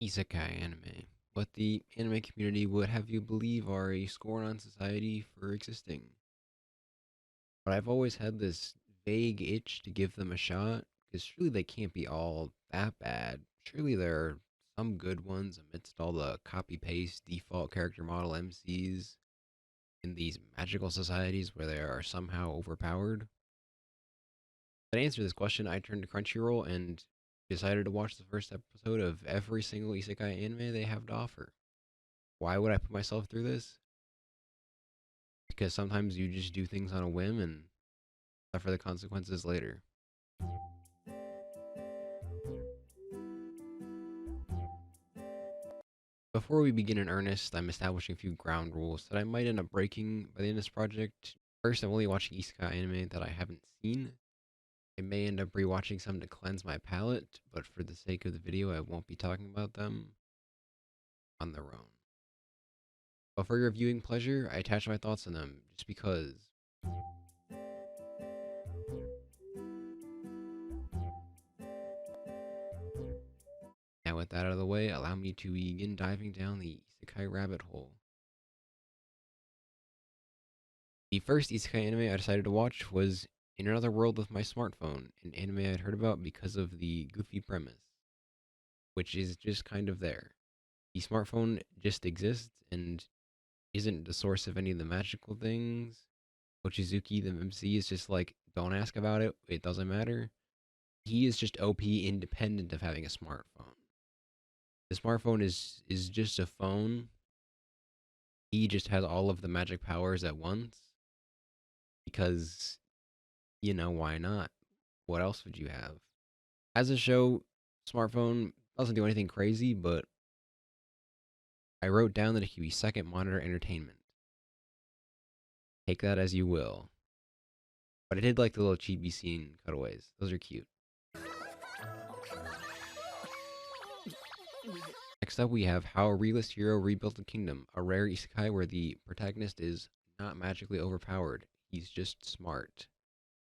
Isekai anime. What the anime community would have you believe are a scorn on society for existing. But I've always had this vague itch to give them a shot, because surely they can't be all that bad. Surely there are some good ones amidst all the copy paste default character model MCs in these magical societies where they are somehow overpowered. To answer this question, I turned to Crunchyroll and decided to watch the first episode of every single isekai anime they have to offer. Why would I put myself through this? Because sometimes you just do things on a whim and suffer the consequences later. Before we begin in earnest, I'm establishing a few ground rules that I might end up breaking by the end of this project. First, I'm only watching isekai anime that I haven't seen. I may end up rewatching some to cleanse my palate, but for the sake of the video, I won't be talking about them on their own. But for your viewing pleasure, I attach my thoughts on them just because. Now, with that out of the way, allow me to begin diving down the isekai rabbit hole. The first isekai anime I decided to watch was In Another World with My Smartphone, an anime I'd heard about because of the goofy premise, which is just kind of there. The smartphone just exists and isn't the source of any of the magical things. Ochizuki, the MC, is just like, don't ask about it, it doesn't matter. He is just OP independent of having a smartphone. The smartphone is just a phone. He just has all of the magic powers at once because why not? What else would you have? As a show, smartphone doesn't do anything crazy, but I wrote down that it could be second monitor entertainment. Take that as you will. But I did like the little chibi scene cutaways. Those are cute. Next up, we have How a Realist Hero Rebuilt a Kingdom, a rare isekai where the protagonist is not magically overpowered. He's just smart.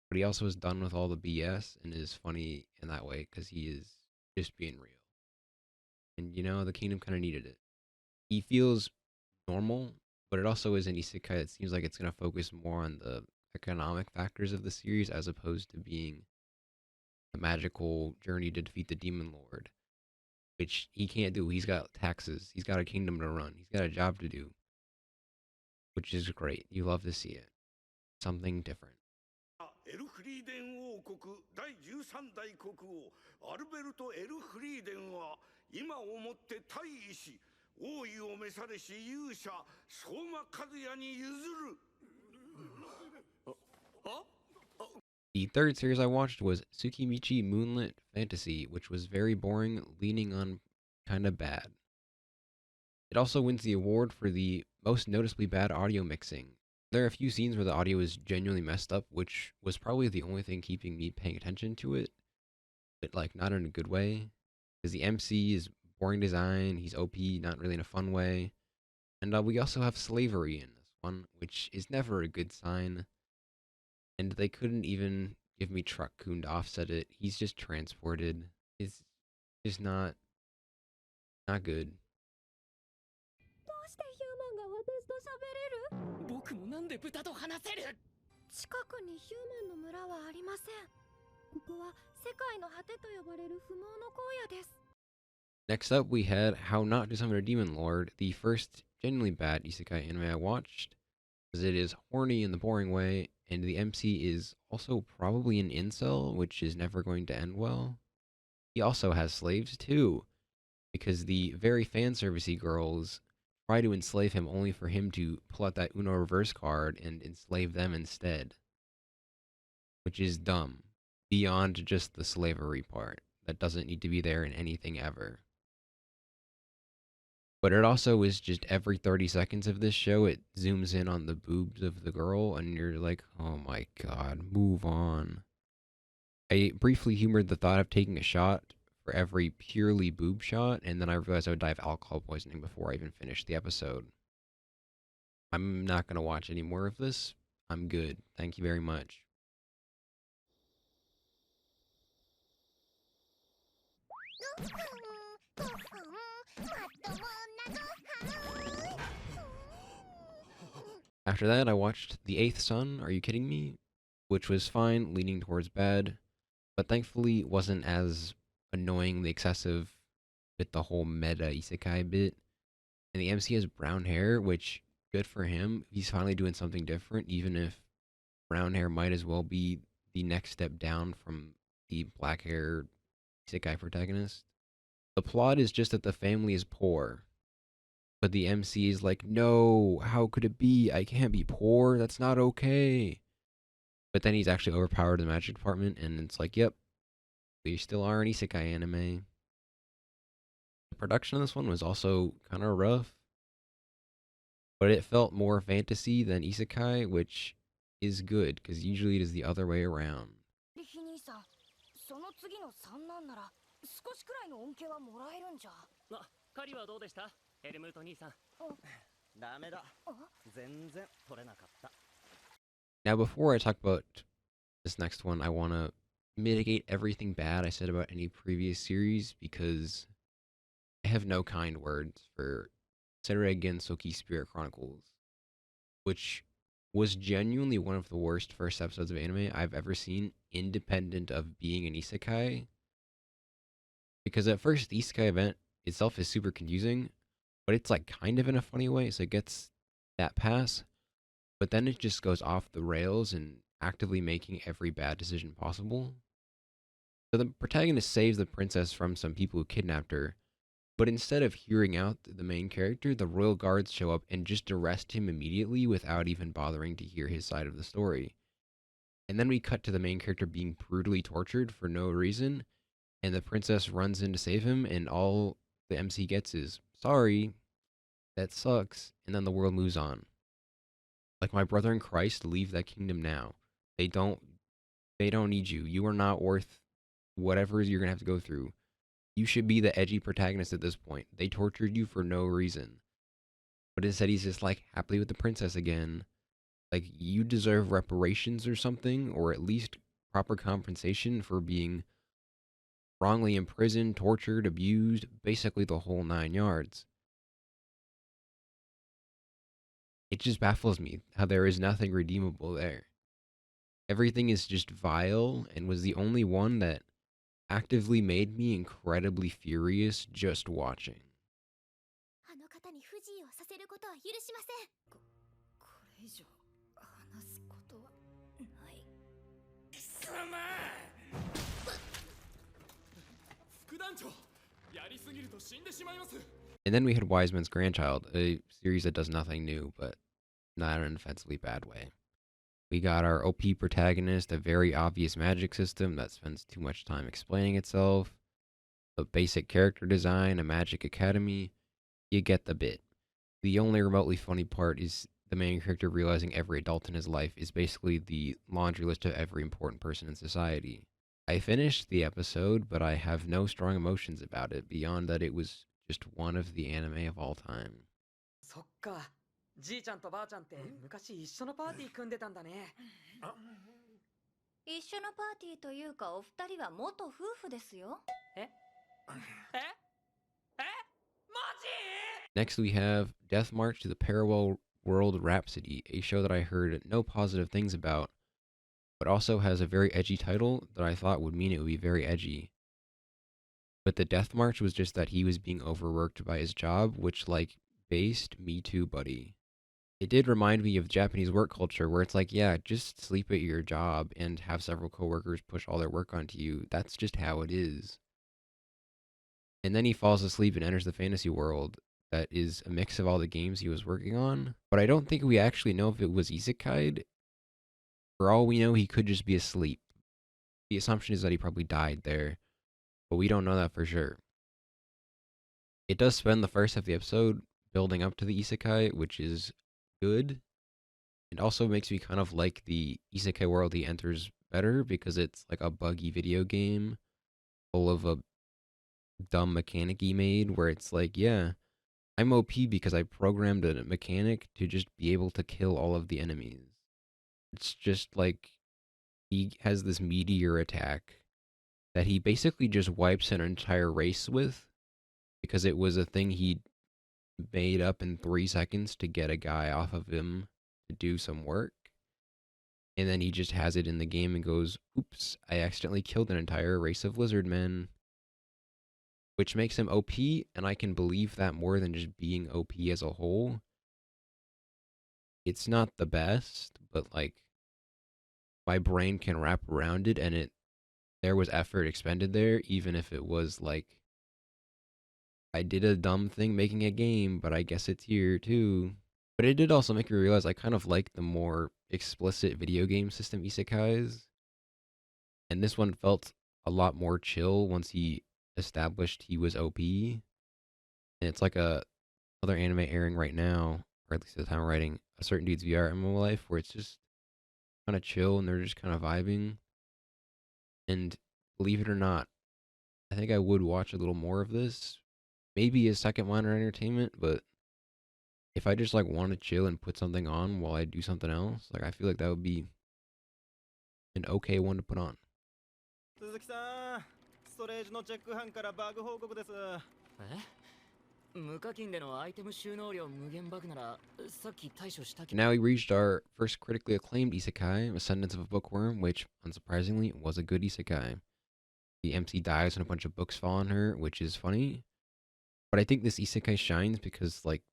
But he also is done with all the BS and is funny in that way because he is just being real. And the kingdom kind of needed it. He feels normal, but it also is an isekai that seems like it's going to focus more on the economic factors of the series as opposed to being a magical journey to defeat the demon lord, which he can't do. He's got taxes, he's got a kingdom to run, he's got a job to do, which is great. You love to see it. Something different. エルフリーデン王国第13代国王アルベルト・エルフリーデンは今をもって退位し王位を召されし勇者相馬和也に譲る The third series I watched was Tsukimichi Moonlit Fantasy, which was very boring, leaning on kinda bad. It also wins the award for the most noticeably bad audio mixing. There are a few scenes where the audio is genuinely messed up, which was probably the only thing keeping me paying attention to it, but like not in a good way. Because the MC is boring design, he's OP, not really in a fun way. And we also have slavery in this one, which is never a good sign. And they couldn't even give me Truck-kun to offset it. He's just transported. It's just not good. どうしてヒューマンが私と喋れる？僕もなんで豚と話せる？近くにヒューマンの村はありません。ここは世界の果てと呼ばれる不毛の荒野です。 Next up, we had How Not to Summon a Demon Lord, the first genuinely bad isekai anime I watched, because it is horny in the boring way, and the MC is also probably an incel, which is never going to end well. He also has slaves too, because the very fan servicey girls try to enslave him only for him to pull out that Uno reverse card and enslave them instead, which is dumb beyond just the slavery part. That doesn't need to be there in anything ever. But it also is just every 30 seconds of this show, it zooms in on the boobs of the girl, and you're like, oh my god, move on. I briefly humored the thought of taking a shot for every purely boob shot, and then I realized I would die of alcohol poisoning before I even finished the episode. I'm not going to watch any more of this. I'm good. Thank you very much. After that, I watched The Eighth Son, Are You Kidding Me? Which was fine, leaning towards bad, but thankfully wasn't as annoyingly excessive with the whole meta isekai bit. And the MC has brown hair, which good for him. He's finally doing something different, even if brown hair might as well be the next step down from the black hair isekai protagonist. The plot is just that the family is poor, but the MC is like, no, how could it be? I can't be poor. That's not okay. But then he's actually overpowered in the magic department, and it's like, yep, we still are an isekai anime. The production of this one was also kind of rough, but it felt more fantasy than isekai, which is good because usually it is the other way around. リヒ兄さん、その次の三男なら少しくらいの恩恵はもらえるんじゃ。狩りはどうでしたヘルムート兄さん。ダメだ。全然取れなかった。 Now, before I talk about this next one, I want to mitigate everything bad I said about any previous series because I have no kind words for Sereigen Soki Spirit Chronicles, which was genuinely one of the worst first episodes of anime I've ever seen, independent of being an isekai. Because at first, the isekai event itself is super confusing, but it's like kind of in a funny way, so it gets that pass. But then it just goes off the rails and actively making every bad decision possible. So the protagonist saves the princess from some people who kidnapped her, but instead of hearing out the main character, the royal guards show up and just arrest him immediately without even bothering to hear his side of the story. And then we cut to the main character being brutally tortured for no reason, and the princess runs in to save him, and all the MC gets is, sorry, that sucks, and then the world moves on. Like, my brother in Christ, leave that kingdom now. They don't need you. You are not worth whatever you're gonna have to go through. You should be the edgy protagonist at this point. They tortured you for no reason. But instead he's just like happily with the princess again. Like, you deserve reparations or something, or at least proper compensation for being wrongly imprisoned, tortured, abused, basically the whole 9 yards. It just baffles me how there is nothing redeemable there. Everything is just vile and was the only one that actively made me incredibly furious just watching. あの方に不自由をさせることは許しません。これ以上話すことはない。貴様！副団長、やりすぎると死んでしまいます。 And then we had Wise Man's Grandchild, a series that does nothing new, but not in an offensively bad way. We got our OP protagonist, a very obvious magic system that spends too much time explaining itself, a basic character design, a magic academy. You get the bit. The only remotely funny part is the main character realizing every adult in his life is basically the laundry list of every important person in society. I finished the episode, but I have no strong emotions about it beyond that it was just one of the anime of all time. そっか。じいちゃんとばあちゃんって昔一緒のパーティー組んでたんだね。一緒のパーティーというかお二人は元夫婦ですよ。えマジ Next, we have Death March to the Parallel World Rhapsody, a show that I heard no positive things about, but also has a very edgy title that I thought would mean it would be very edgy. But the Death March was just that he was being overworked by his job, which, like, based me too, buddy. It did remind me of Japanese work culture, where it's like, yeah, just sleep at your job and have several coworkers push all their work onto you. That's just how it is. And then he falls asleep and enters the fantasy world that is a mix of all the games he was working on. But I don't think we actually know if it was isekai. For all we know, he could just be asleep. The assumption is that he probably died there, but we don't know that for sure. It does spend the first half of the episode building up to the isekai, which is good. It also makes me kind of like the isekai world he enters better because it's like a buggy video game full of a dumb mechanic he made where it's like, yeah, I'm OP because I programmed a mechanic to just be able to kill all of the enemies. It's just like he has this meteor attack that he basically just wipes an entire race with because it was a thing he made up in 3 seconds to get a guy off of him to do some work, and then he just has it in the game and goes, "Oops, I accidentally killed an entire race of lizard men," which makes him OP, and I can believe that more than just being OP as a whole. It's not the best, but like my brain can wrap around it, and there was effort expended there, even if it was like I did a dumb thing making a game, but I guess it's here too. But it did also make me realize I kind of like the more explicit video game system isekais, and this one felt a lot more chill once he established he was OP. And it's like another anime airing right now, or at least at the time of writing, A Certain Dude's VR MMO Life, where it's just kind of chill and they're just kind of vibing. And believe it or not, I think I would watch a little more of this. Maybe a second minor entertainment, but if I just like want to chill and put something on while I do something else, like I feel like that would be an okay one to put on. 鈴木さん、ストレージのチェック班からバグ報告です。無課金でのアイテム収納量無限バグならさっき対処したけど。Now we reached our first critically acclaimed isekai, Ascendance of a Bookworm, which, unsurprisingly, was a good isekai. The MC dies and a bunch of books fall on her, which is funny. But I think this isekai shines because, like,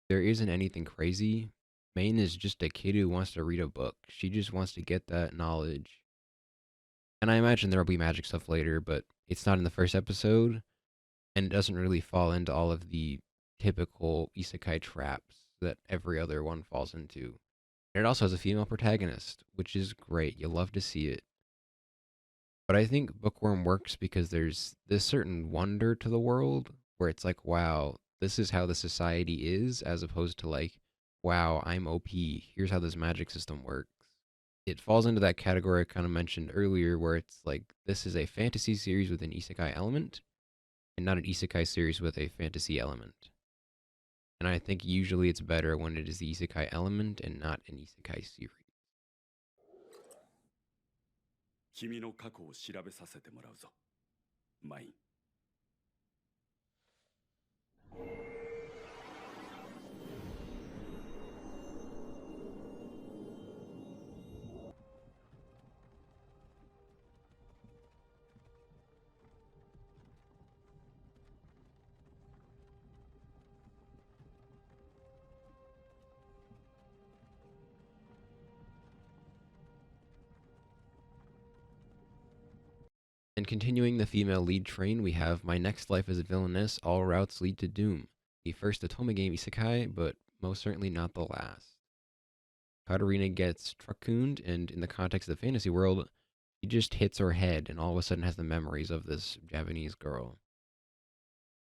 there isn't anything crazy. Main is just a kid who wants to read a book. She just wants to get that knowledge. And I imagine there'll be magic stuff later, but it's not in the first episode, and it doesn't really fall into all of the typical isekai traps that every other one falls into. And it also has a female protagonist, which is great. You'll love to see it. But I think Bookworm works because there's this certain wonder to the world where it's like, wow, this is how the society is, as opposed to like, wow, I'm OP. Here's how this magic system works. It falls into that category I kind of mentioned earlier, where it's like, this is a fantasy series with an isekai element, and not an isekai series with a fantasy element. And I think usually it's better when it is the isekai element and not an isekai series. 君の過去を調べさせてもらうぞ、マイン。And continuing the female lead train, we have My Next Life as a Villainess, All Routes Lead to Doom. The first Otome game isekai, but most certainly not the last. Katarina gets truck-cooned, and in the context of the fantasy world, she just hits her head and all of a sudden has the memories of this Japanese girl.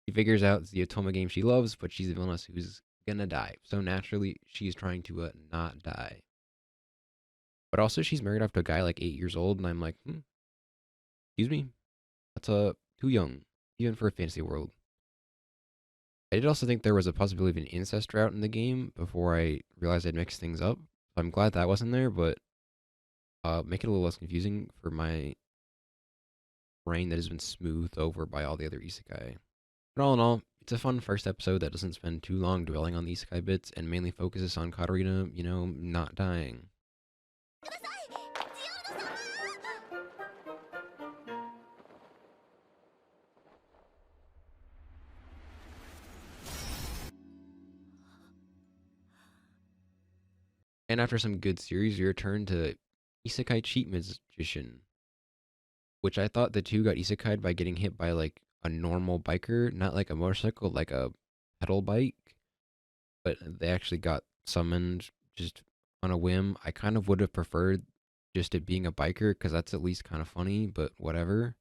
She figures out it's the Otome game she loves, but she's a villainess who's gonna die. So naturally, she's trying to not die. But also, she's married off to a guy like 8 years old, and I'm like, excuse me? That's too young, even for a fantasy world. I did also think there was a possibility of an incest route in the game before I realized I'd mixed things up. So I'm glad that wasn't there, but make it a little less confusing for my brain that has been smoothed over by all the other isekai. But all in all, it's a fun first episode that doesn't spend too long dwelling on the isekai bits and mainly focuses on Katarina, not dying. And after some good series, we return to Isekai Cheat Magician, which I thought the two got isekai'd by getting hit by like a normal biker, not like a motorcycle, like a pedal bike, but they actually got summoned just on a whim. I kind of would have preferred just it being a biker because that's at least kind of funny, but whatever.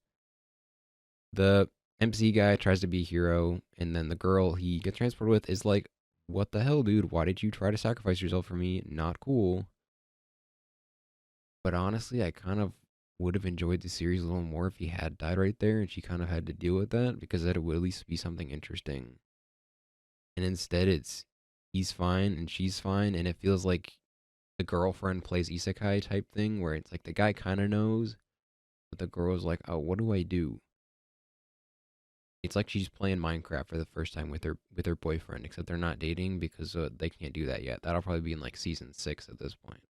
The MC guy tries to be a hero, and then the girl he gets transported with is like, what the hell, dude? Why did you try to sacrifice yourself for me? Not cool. But honestly, I kind of would have enjoyed the series a little more if he had died right there and she kind of had to deal with that, because that would at least be something interesting. And instead, it's he's fine and she's fine, and it feels like the girlfriend plays isekai type thing where it's like the guy kind of knows, but the girl's like, oh, what do I do? It's like she's playing Minecraft for the first time with her boyfriend, except they're not dating because they can't do that yet. That'll probably be in like season 6 at this point.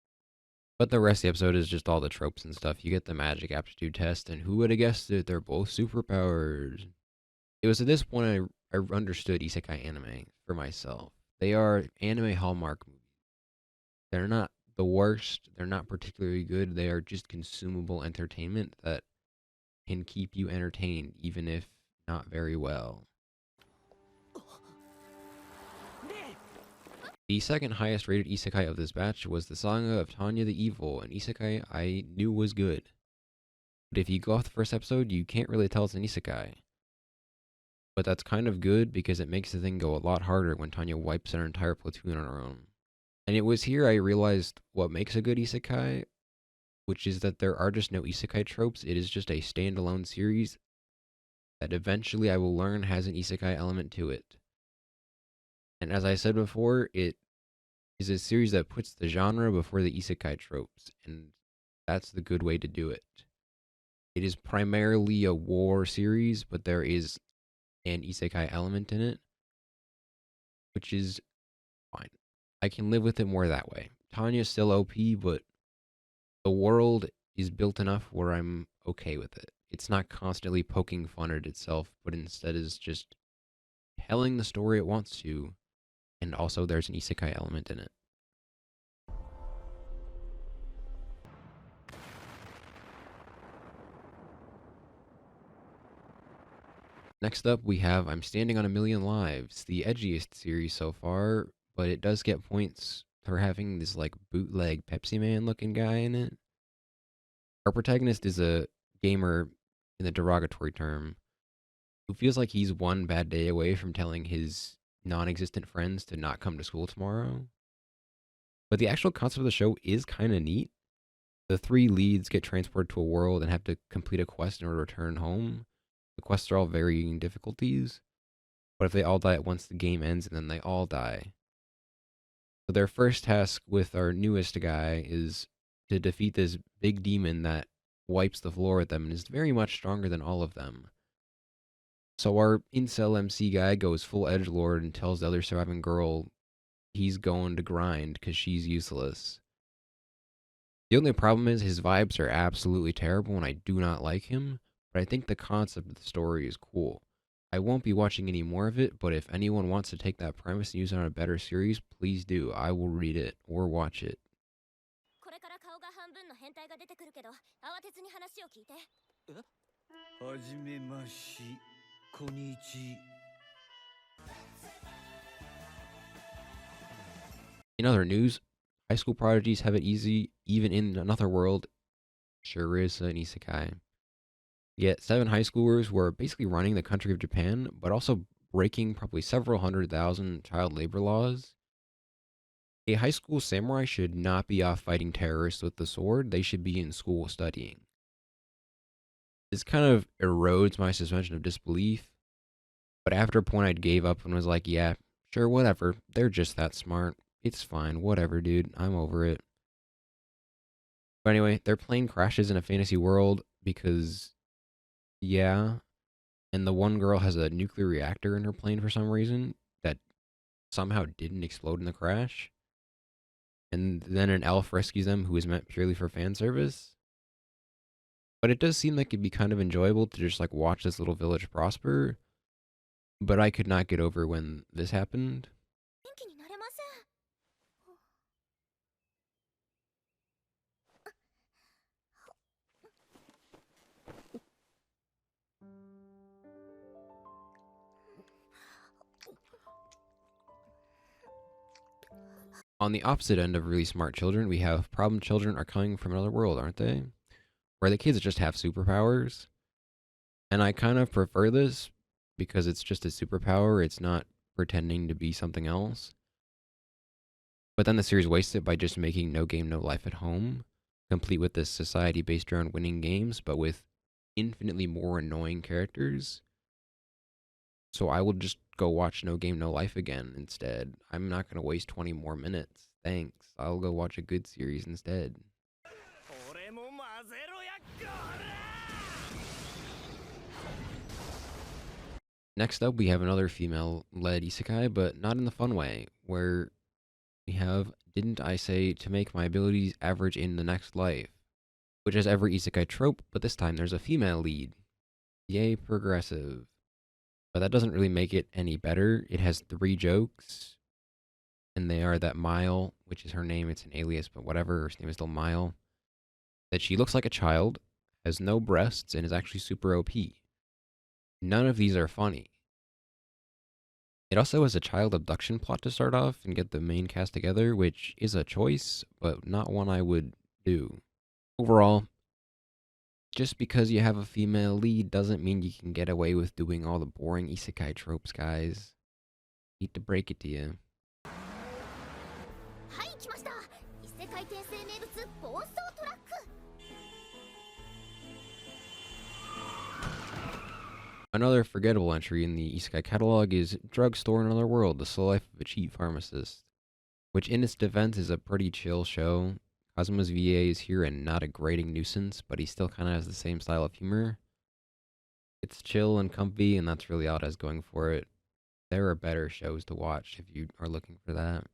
But the rest of the episode is just all the tropes and stuff. You get the magic aptitude test, and who would have guessed it? They're both superpowers. It was at this point I understood isekai anime for myself. They are anime Hallmark movies. They're not the worst. They're not particularly good. They are just consumable entertainment that can keep you entertained, even if not very well. The second highest rated isekai of this batch was the Saga of Tanya the Evil, an isekai I knew was good. But if you go off the first episode, you can't really tell it's an isekai. But that's kind of good because it makes the thing go a lot harder when Tanya wipes her entire platoon on her own. And it was here I realized what makes a good isekai, which is that there are just no isekai tropes. It is just a standalone series that eventually I will learn has an isekai element to it. And as I said before, it is a series that puts the genre before the isekai tropes, and that's the good way to do it. It is primarily a war series, but there is an isekai element in it, which is fine. I can live with it more that way. Tanya's still OP, but the world is built enough where I'm okay with it. It's not constantly poking fun at itself, but instead is just telling the story it wants to, and also there's an isekai element in it. Next up, we have I'm Standing on a Million Lives, the edgiest series so far, but it does get points for having this like bootleg Pepsi Man looking guy in it. Our protagonist is a gamer in the derogatory term who feels like he's one bad day away from telling his non-existent friends to not come to school tomorrow. But the actual concept of the show is kind of neat. The 3 leads get transported to a world and have to complete a quest in order to return home. The quests are all varying difficulties, but if they all die at once, the game ends and then they all die. So their first task with our newest guy is to defeat this big demon that wipes the floor with them and is very much stronger than all of them. So our incel MC guy goes full edgelord and tells the other surviving girl he's going to grind because she's useless. The only problem is his vibes are absolutely terrible and I do not like him, but I think the concept of the story is cool. I won't be watching any more of it, but if anyone wants to take that premise and use it on a better series, please do. I will read it or watch it. In other news, high school prodigies have it easy even in another world. Sure is an isekai. Yet 7 high schoolers were basically running the country of Japan, but also breaking probably several 100,000 child labor laws. A high school samurai should not be off fighting terrorists with the sword. They should be in school studying. This kind of erodes my suspension of disbelief. But after a point, I gave up and was like, yeah, sure, whatever. They're just that smart. It's fine. Whatever, dude. I'm over it. But anyway, their plane crashes in a fantasy world because, yeah. And the one girl has a nuclear reactor in her plane for some reason that somehow didn't explode in the crash. And then an elf rescues them who is meant purely for fan service. But it does seem like it'd be kind of enjoyable to just like watch this little village prosper. But I could not get over when this happened. On the opposite end of really smart children, we have problem children are coming from another world, aren't they? Where the kids just have superpowers. And I kind of prefer this because it's just a superpower. It's not pretending to be something else. But then the series wastes it by just making No Game, No Life at Home, complete with this society based around winning games, but with infinitely more annoying characters. So I will just go watch No Game, No Life again instead. I'm not going to waste 20 more minutes. Thanks. I'll go watch a good series instead. Next up, we have another female-led isekai, but not in the fun way, where we have Didn't I Say to Make My Abilities Average in the Next Life, which has every isekai trope, but this time there's a female lead. Yay, progressive. But that doesn't really make it any better. It has 3 jokes, and they are that Mile, which is her name, it's an alias, but whatever, her name is still Mile, that she looks like a child, has no breasts, and is actually super OP. None of these are funny. It also has a child abduction plot to start off and get the main cast together, which is a choice, but not one I would do. Overall, just because you have a female lead doesn't mean you can get away with doing all the boring isekai tropes, guys. Hate to break it to you. はい来ました異世界転生名物暴走トラック Another forgettable entry in the isekai catalog is Drugstore in Another World, The Slow Life of a Cheap Pharmacist, which in its defense is a pretty chill show. Kazuma's VA is here and not a grating nuisance, but he still kind of has the same style of humor. It's chill and comfy, and that's really all it has going for it. There are better shows to watch if you are looking for that.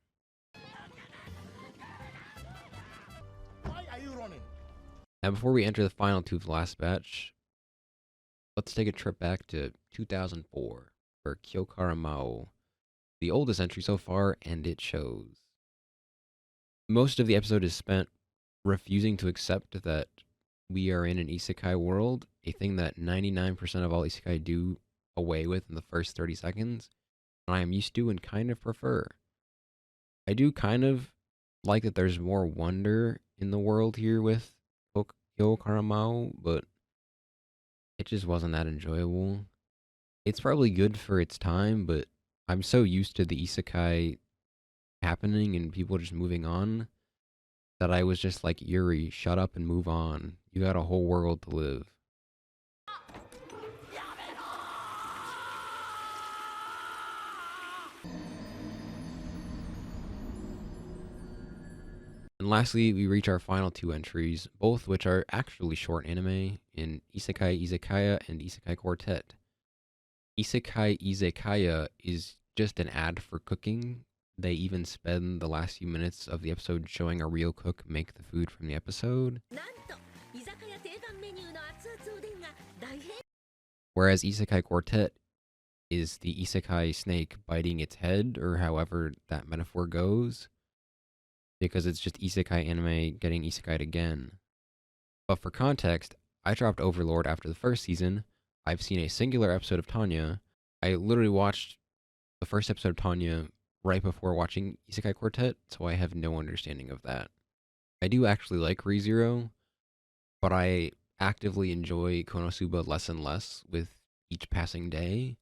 Why are you running? Now, before we enter the final 2 of the last batch, let's take a trip back to 2004 for Kyokara Mao, the oldest entry so far, and it shows. Most of the episode is spent refusing to accept that we are in an isekai world, a thing that 99% of all isekai do away with in the first 30 seconds, and I am used to and kind of prefer. I do kind of like that there's more wonder in the world here with Kyokara Mao, but it just wasn't that enjoyable. It's probably good for its time, but I'm so used to the isekai happening and people just moving on that I was just like, Yuri, shut up and move on. You got a whole world to live. And lastly, we reach our final 2 entries, both which are actually short anime in Isekai Izakaya and Isekai Quartet. Isekai Izakaya is just an ad for cooking. They even spend the last few minutes of the episode showing a real cook make the food from the episode. なんと居酒屋定番メニューの熱々おでんが大変 Whereas Isekai Quartet is the isekai snake biting its head, or however that metaphor goes, because it's just isekai anime getting isekai'd again. But for context, I dropped Overlord after the first season. I've seen a singular episode of Tanya. I literally watched the first episode of Tanya right before watching Isekai Quartet, so I have no understanding of that. I do actually like ReZero, but I actively enjoy Konosuba less and less with each passing day.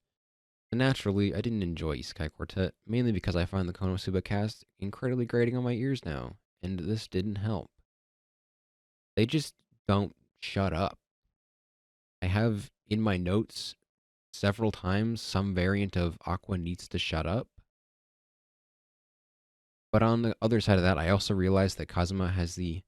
And naturally, I didn't enjoy Isekai Quartet, mainly because I find the Konosuba cast incredibly grating on my ears now, and this didn't help. They just don't shut up. I have in my notes several times some variant of Aqua needs to shut up. But on the other side of that, I also realized that Kazuma has the,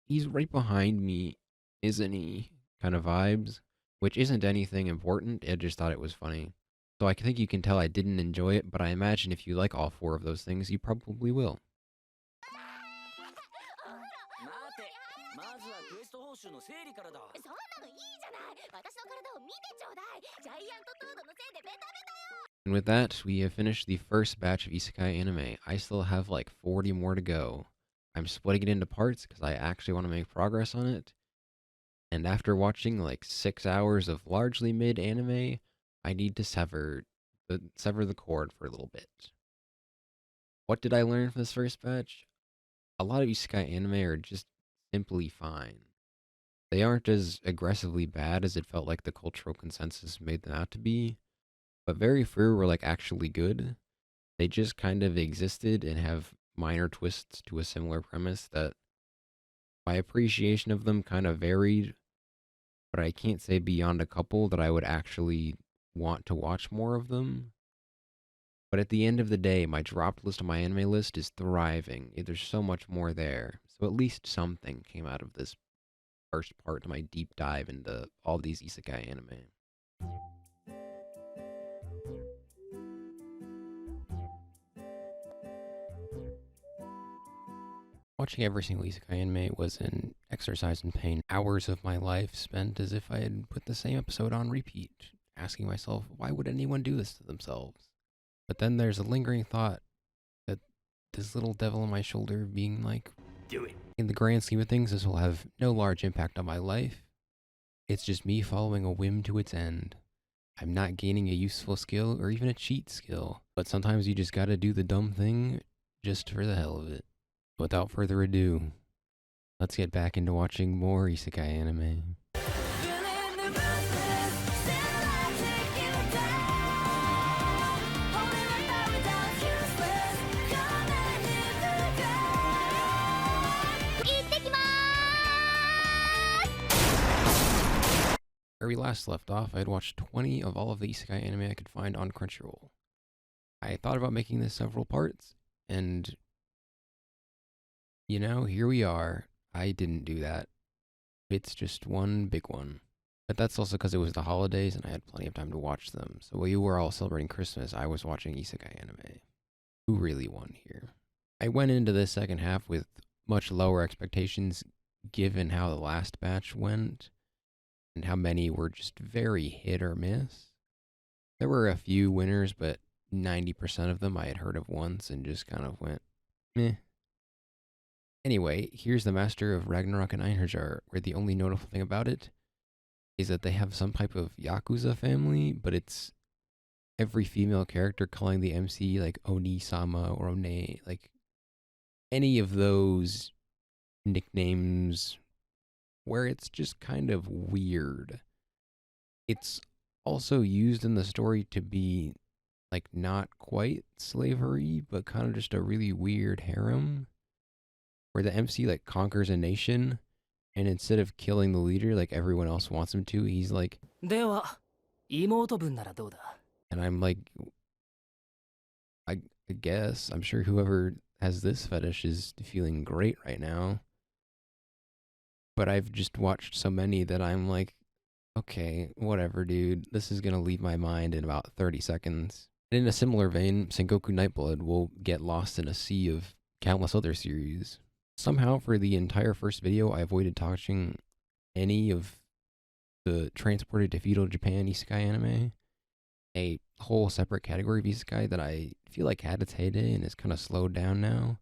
he's right behind me, isn't he, kind of vibes, which isn't anything important. I just thought it was funny. So I think you can tell I didn't enjoy it, but I imagine if you like all 4 of those things, you probably will. 待て、まずはクエスト報酬の整理からだ。そんなのいいじゃない私の体を見てちょうだいジャイアントトードのせいでベタベタ And with that, we have finished the first batch of Isekai anime. I still have like 40 more to go. I'm splitting it into parts because I actually want to make progress on it. And after watching like 6 hours of largely mid anime, I need to sever the cord for a little bit. What did I learn from this first batch? A lot of Isekai anime are just simply fine. They aren't as aggressively bad as it felt like the cultural consensus made them out to be, but very few were like actually good. They just kind of existed and have minor twists to a similar premise that my appreciation of them kind of varied, but I can't say beyond a couple that I would actually want to watch more of them. But at the end of the day, my dropped list on my anime list is thriving. There's so much more there. So at least something came out of this first part of my deep dive into all these isekai anime. Watching every single isekai anime was an exercise in pain. Hours of my life spent as if I had put the same episode on repeat, asking myself, why would anyone do this to themselves? But then there's a lingering thought that this little devil on my shoulder being like, Do it. in the grand scheme of things, this will have no large impact on my life. It's just me following a whim to its end. I'm not gaining a useful skill or even a cheat skill, but sometimes you just gotta do the dumb thing just for the hell of it. Without further ado, let's get back into watching more isekai anime. Where we last left off, I had watched 20 of all of the isekai anime I could find on Crunchyroll. I thought about making this several parts, and you know, here we are. I didn't do that. It's just one big one. But that's also because it was the holidays and I had plenty of time to watch them. So while you were all celebrating Christmas, I was watching isekai anime. Who really won here? I went into this second half with much lower expectations given how the last batch went and how many were just very hit or miss. There were a few winners, but 90% of them I had heard of once and just kind of went, meh. Anyway, here's the Master of Ragnarok and Einherjar, where the only notable thing about it is that they have some type of Yakuza family, but it's every female character calling the MC like Oni-sama or One, like any of those nicknames where it's just kind of weird. It's also used in the story to be like not quite slavery, but kind of just a really weird harem where the MC like conquers a nation and instead of killing the leader like everyone else wants him to, he's like, and I'm like, I guess, I'm sure whoever has this fetish is feeling great right now. But I've just watched so many that I'm like, okay, whatever, dude. This is going to leave my mind in about 30 seconds. And in a similar vein, Sengoku Nightblood will get lost in a sea of countless other series. Somehow, for the entire first video, I avoided touching any of the transported to feudal Japan isekai anime, a whole separate category of isekai that I feel like had its heyday and is kind of slowed down now.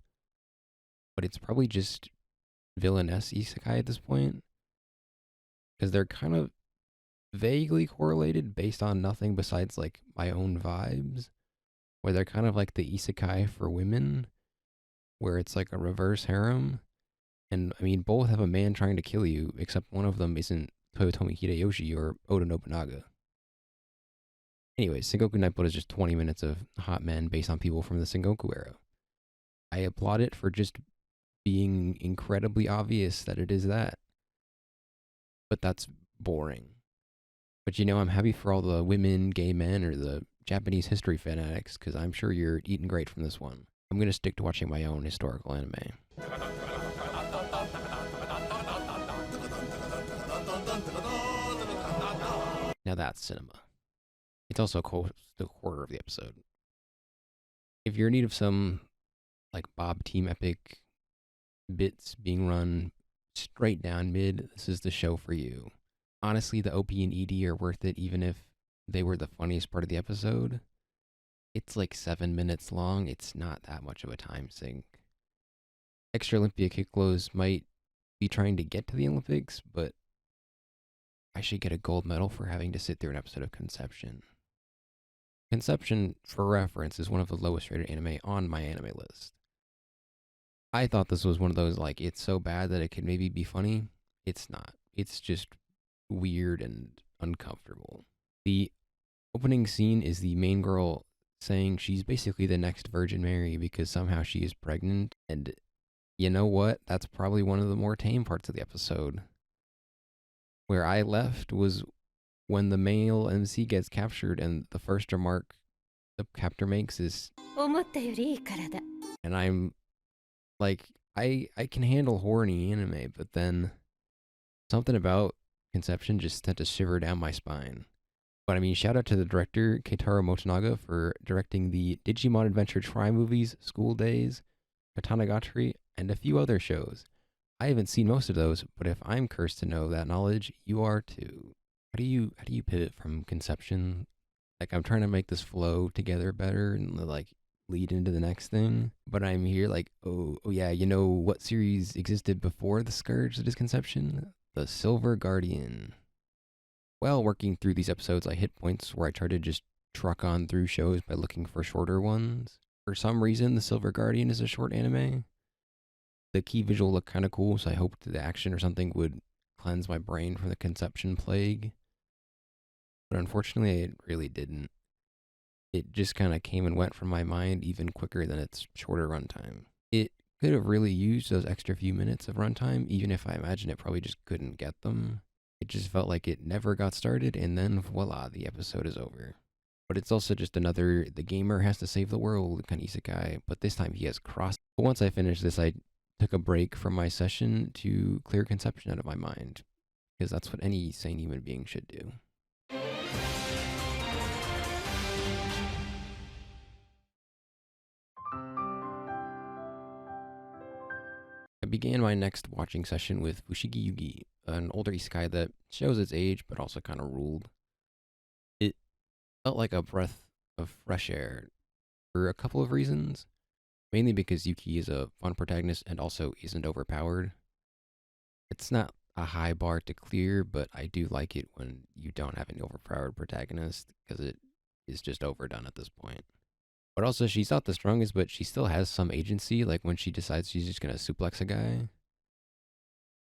But it's probably just villainess isekai at this point, because they're kind of vaguely correlated based on nothing besides like my own vibes, where they're kind of like the isekai for women, where it's like a reverse harem. And I mean, both have a man trying to kill you, except one of them isn't Toyotomi Hideyoshi or Oda Nobunaga. Anyways, Sengoku Nightblood is just 20 minutes of hot men based on people from the Sengoku era. I applaud it for just being incredibly obvious that it is that. But that's boring. But you know, I'm happy for all the women, gay men, or the Japanese history fanatics, because I'm sure you're eating great from this one. I'm going to stick to watching my own historical anime. Now that's cinema. It's also close to a quarter of the episode. If you're in need of some, like, Bob Team Epic bits being run straight down mid, this is the show for you. Honestly, the OP and ED are worth it even if they were the funniest part of the episode. It's like 7 minutes long. It's not that much of a time sink. Extra Olympia Kicklows might be trying to get to the Olympics, but I should get a gold medal for having to sit through an episode of Conception. Conception, for reference, is one of the lowest rated anime on my anime list. I thought this was one of those, like, it's so bad that it could maybe be funny. It's not. It's just weird and uncomfortable. The opening scene is the main girl saying she's basically the next Virgin Mary because somehow she is pregnant. And you know what? That's probably one of the more tame parts of the episode. Where I left was when the male MC gets captured and the first remark the captor makes is, and I'm like, I can handle horny anime, but then something about Conception just sent a shiver down my spine. But I mean, shout out to the director, Keitaro Motonaga, for directing the Digimon Adventure Tri movies, School Days, Katanagatari, and a few other shows. I haven't seen most of those, but if I'm cursed to know that knowledge, you are too. How do you pivot from conception? Like, I'm trying to make this flow together better and like lead into the next thing, but I'm here like, oh yeah, you know what series existed before the Scourge that is Conception? The Silver Guardian. While working through these episodes, I hit points where I tried to just truck on through shows by looking for shorter ones. For some reason, The Silver Guardian is a short anime. The key visual looked kind of cool, so I hoped the action or something would cleanse my brain from the conception plague. But unfortunately, it really didn't. It just kind of came and went from my mind even quicker than its shorter runtime. It could have really used those extra few minutes of runtime, even if I imagine it probably just couldn't get them. It just felt like it never got started, and then voila, the episode is over. But it's also just another the gamer has to save the world kind of isekai, but this time he has crossed. But once I finished this, I took a break from my session to clear conception out of my mind, because that's what any sane human being should do. I began my next watching session with Fushigi Yugi, an older isekai that shows its age but also kind of ruled. It felt like a breath of fresh air for a couple of reasons, mainly because Yuki is a fun protagonist and also isn't overpowered. It's not a high bar to clear, but I do like it when you don't have an overpowered protagonist because it is just overdone at this point. But also, she's not the strongest, but she still has some agency, like when she decides she's just going to suplex a guy.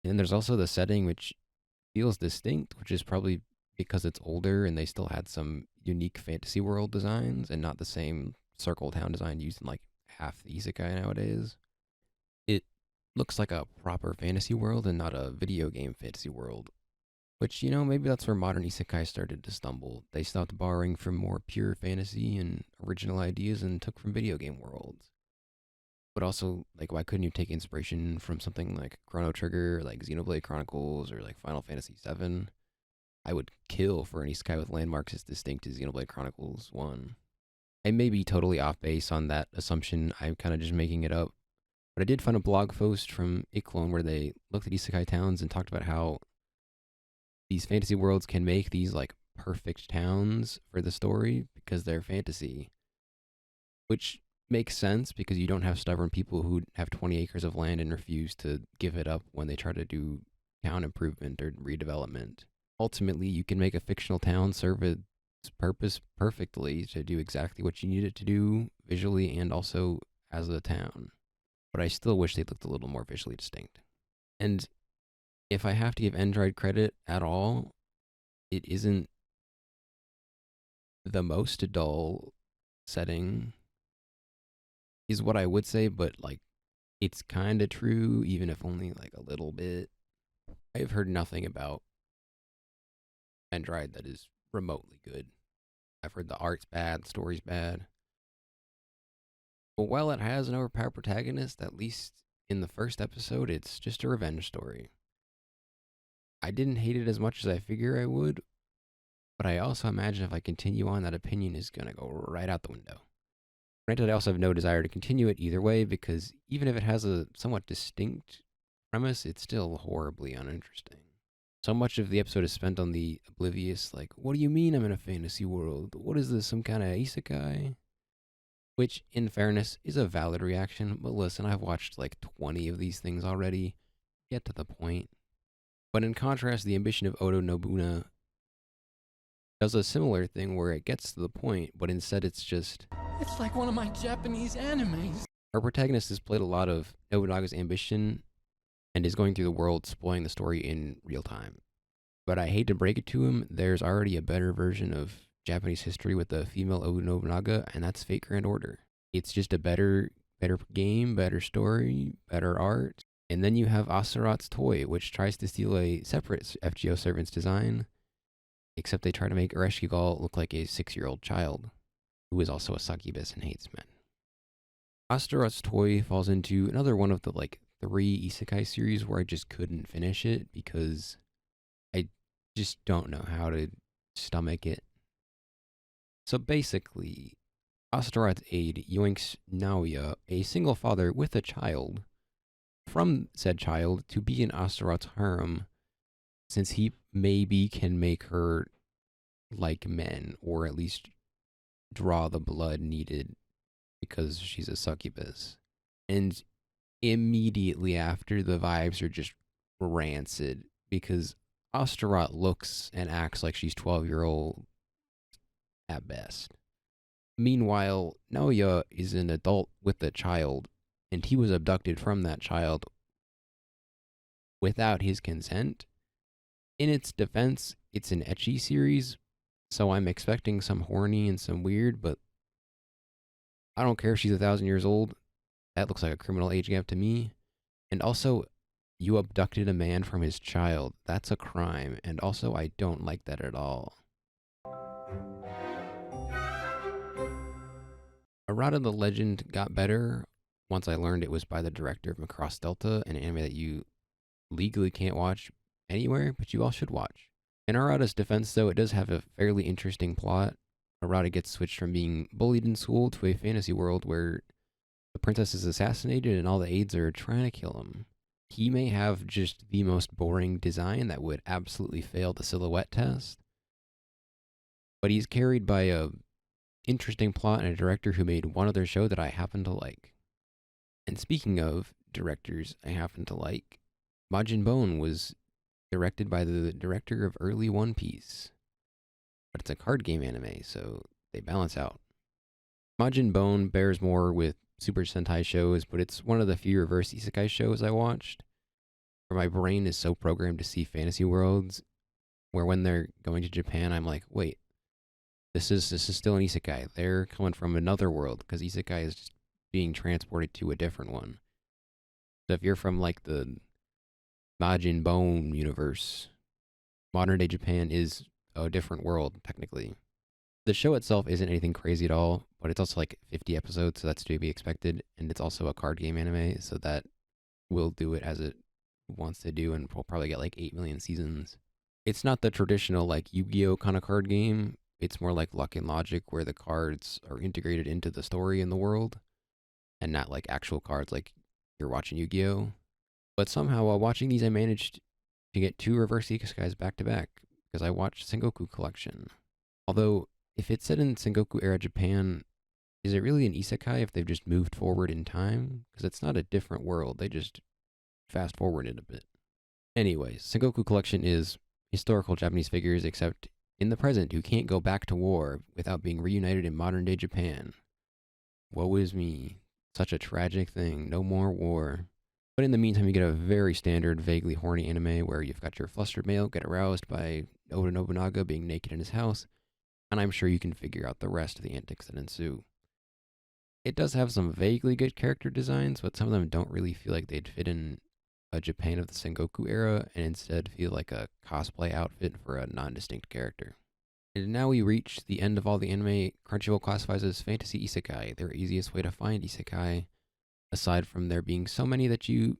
And there's also the setting, which feels distinct, which is probably because it's older and they still had some unique fantasy world designs and not the same circle town design used in like half the isekai nowadays. It looks like a proper fantasy world and not a video game fantasy world. Which, you know, maybe that's where modern isekai started to stumble. They stopped borrowing from more pure fantasy and original ideas and took from video game worlds. But also, like, why couldn't you take inspiration from something like Chrono Trigger, like Xenoblade Chronicles, or like Final Fantasy VII? I would kill for an isekai with landmarks as distinct as Xenoblade Chronicles 1. I may be totally off base on that assumption. I'm kind of just making it up. But I did find a blog post from Iclone where they looked at isekai towns and talked about how these fantasy worlds can make these like perfect towns for the story because they're fantasy, which makes sense because you don't have stubborn people who have 20 acres of land and refuse to give it up when they try to do town improvement or redevelopment. Ultimately, you can make a fictional town serve its purpose perfectly to do exactly what you need it to do visually and also as a town. But I still wish they looked a little more visually distinct. And if I have to give Android credit at all, it isn't the most dull setting, is what I would say, but like, it's kind of true, even if only like a little bit. I've heard nothing about Android that is remotely good. I've heard the art's bad, the story's bad. But while it has an overpowered protagonist, at least in the first episode, it's just a revenge story. I didn't hate it as much as I figure I would, but I also imagine if I continue on, that opinion is going to go right out the window. Granted, I also have no desire to continue it either way, because even if it has a somewhat distinct premise, it's still horribly uninteresting. So much of the episode is spent on the oblivious, like, what do you mean I'm in a fantasy world? What is this, some kind of isekai? Which, in fairness, is a valid reaction, but listen, I've watched like 20 of these things already. Get to the point. But in contrast, the ambition of Oda Nobunaga does a similar thing where it gets to the point, but instead it's just... It's like one of my Japanese animes. Our protagonist has played a lot of Nobunaga's ambition and is going through the world spoiling the story in real time. But I hate to break it to him, there's already a better version of Japanese history with the female Oda Nobunaga, and that's Fate Grand Order. It's just a better game, better story, better art. And then you have Astaroth's Toy, which tries to steal a separate FGO servant's design, except they try to make Ereshkigal look like a 6-year-old child, who is also a succubus and hates men. Astaroth's Toy falls into another one of the like 3 isekai series where I just couldn't finish it because I just don't know how to stomach it. So basically, Astaroth's aide yoinks Naoya, a single father with a child, from said child to be in Astaroth's harem, since he maybe can make her like men, or at least draw the blood needed because she's a succubus. And immediately after, the vibes are just rancid because Astaroth looks and acts like she's 12-year-old at best. Meanwhile, Naoya is an adult with a child, and he was abducted from that child without his consent. In its defense, it's an ecchi series, so I'm expecting some horny and some weird, but I don't care if she's 1,000 years old. That looks like a criminal age gap to me. And also, you abducted a man from his child. That's a crime, and also I don't like that at all. Arata the Legend got better once I learned it was by the director of Macross Delta, an anime that you legally can't watch anywhere, but you all should watch. In Arata's defense, though, it does have a fairly interesting plot. Arata gets switched from being bullied in school to a fantasy world where the princess is assassinated and all the aides are trying to kill him. He may have just the most boring design that would absolutely fail the silhouette test, but he's carried by a interesting plot and a director who made one other show that I happen to like. And speaking of directors I happen to like, Majin Bone was directed by the director of early One Piece. But it's a card game anime, so they balance out. Majin Bone bears more with Super Sentai shows, but it's one of the few reverse isekai shows I watched, where my brain is so programmed to see fantasy worlds, where when they're going to Japan, I'm like, wait, this is still an isekai. They're coming from another world, because isekai is just being transported to a different one. So if you're from like the Majin Bone universe, modern day Japan is a different world, technically. The show itself isn't anything crazy at all, but it's also like 50 episodes, so that's to be expected. And it's also a card game anime, so that will do it as it wants to do, and we'll probably get like 8 million seasons. It's not the traditional like Yu-Gi-Oh kind of card game. It's more like Luck and Logic, where the cards are integrated into the story in the world, and not like actual cards like you're watching Yu-Gi-Oh. But somehow while watching these, I managed to get 2 reverse isekais back to back, because I watched Sengoku Collection. Although, if it's set in Sengoku era Japan, is it really an isekai if they've just moved forward in time? Because it's not a different world, they just fast forwarded a bit. Anyways, Sengoku Collection is historical Japanese figures, except in the present, who can't go back to war without being reunited in modern day Japan. Woe is me. Such a tragic thing. No more war. But in the meantime, you get a very standard, vaguely horny anime where you've got your flustered male get aroused by Oda Nobunaga being naked in his house, and I'm sure you can figure out the rest of the antics that ensue. It does have some vaguely good character designs, but some of them don't really feel like they'd fit in a Japan of the Sengoku era, and instead feel like a cosplay outfit for a non-distinct character. And now we reach the end of all the anime Crunchyroll classifies as fantasy isekai, their easiest way to find isekai, aside from there being so many that you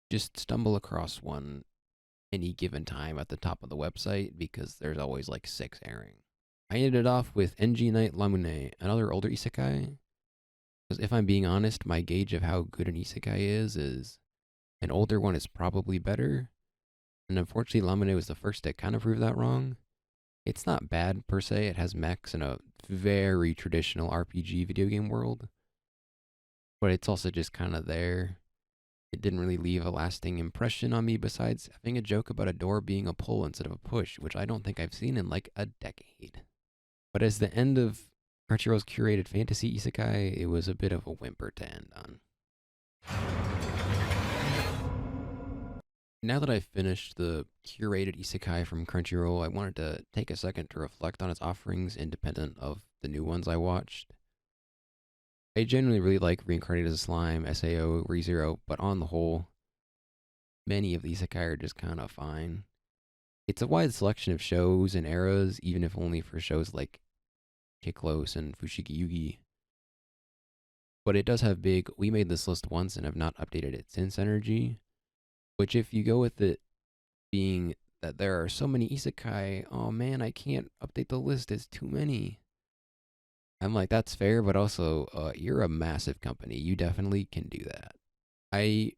just stumble across one any given time at the top of the website, because there's always like 6 airing. I ended off with NG Night Lamune, another older isekai, because if I'm being honest, my gauge of how good an isekai is an older one is probably better, and unfortunately Lamune was the first to kind of prove that wrong. It's not bad per se, it has mechs in a very traditional RPG video game world, but it's also just kind of there. It didn't really leave a lasting impression on me besides having a joke about a door being a pull instead of a push, which I don't think I've seen in like a decade. But as the end of Crunchyroll's curated fantasy isekai, it was a bit of a whimper to end on. Now that I've finished the curated isekai from Crunchyroll, I wanted to take a second to reflect on its offerings independent of the new ones I watched. I genuinely really like Reincarnated as a Slime, SAO, ReZero, but on the whole, many of these isekai are just kind of fine. It's a wide selection of shows and eras, even if only for shows like Kiklos and Fushigi Yugi. But it does have big, we made this list once and have not updated it since energy, which if you go with it being that there are so many isekai, oh man, I can't update the list, it's too many. I'm like, that's fair, but also, you're a massive company. You definitely can do that. I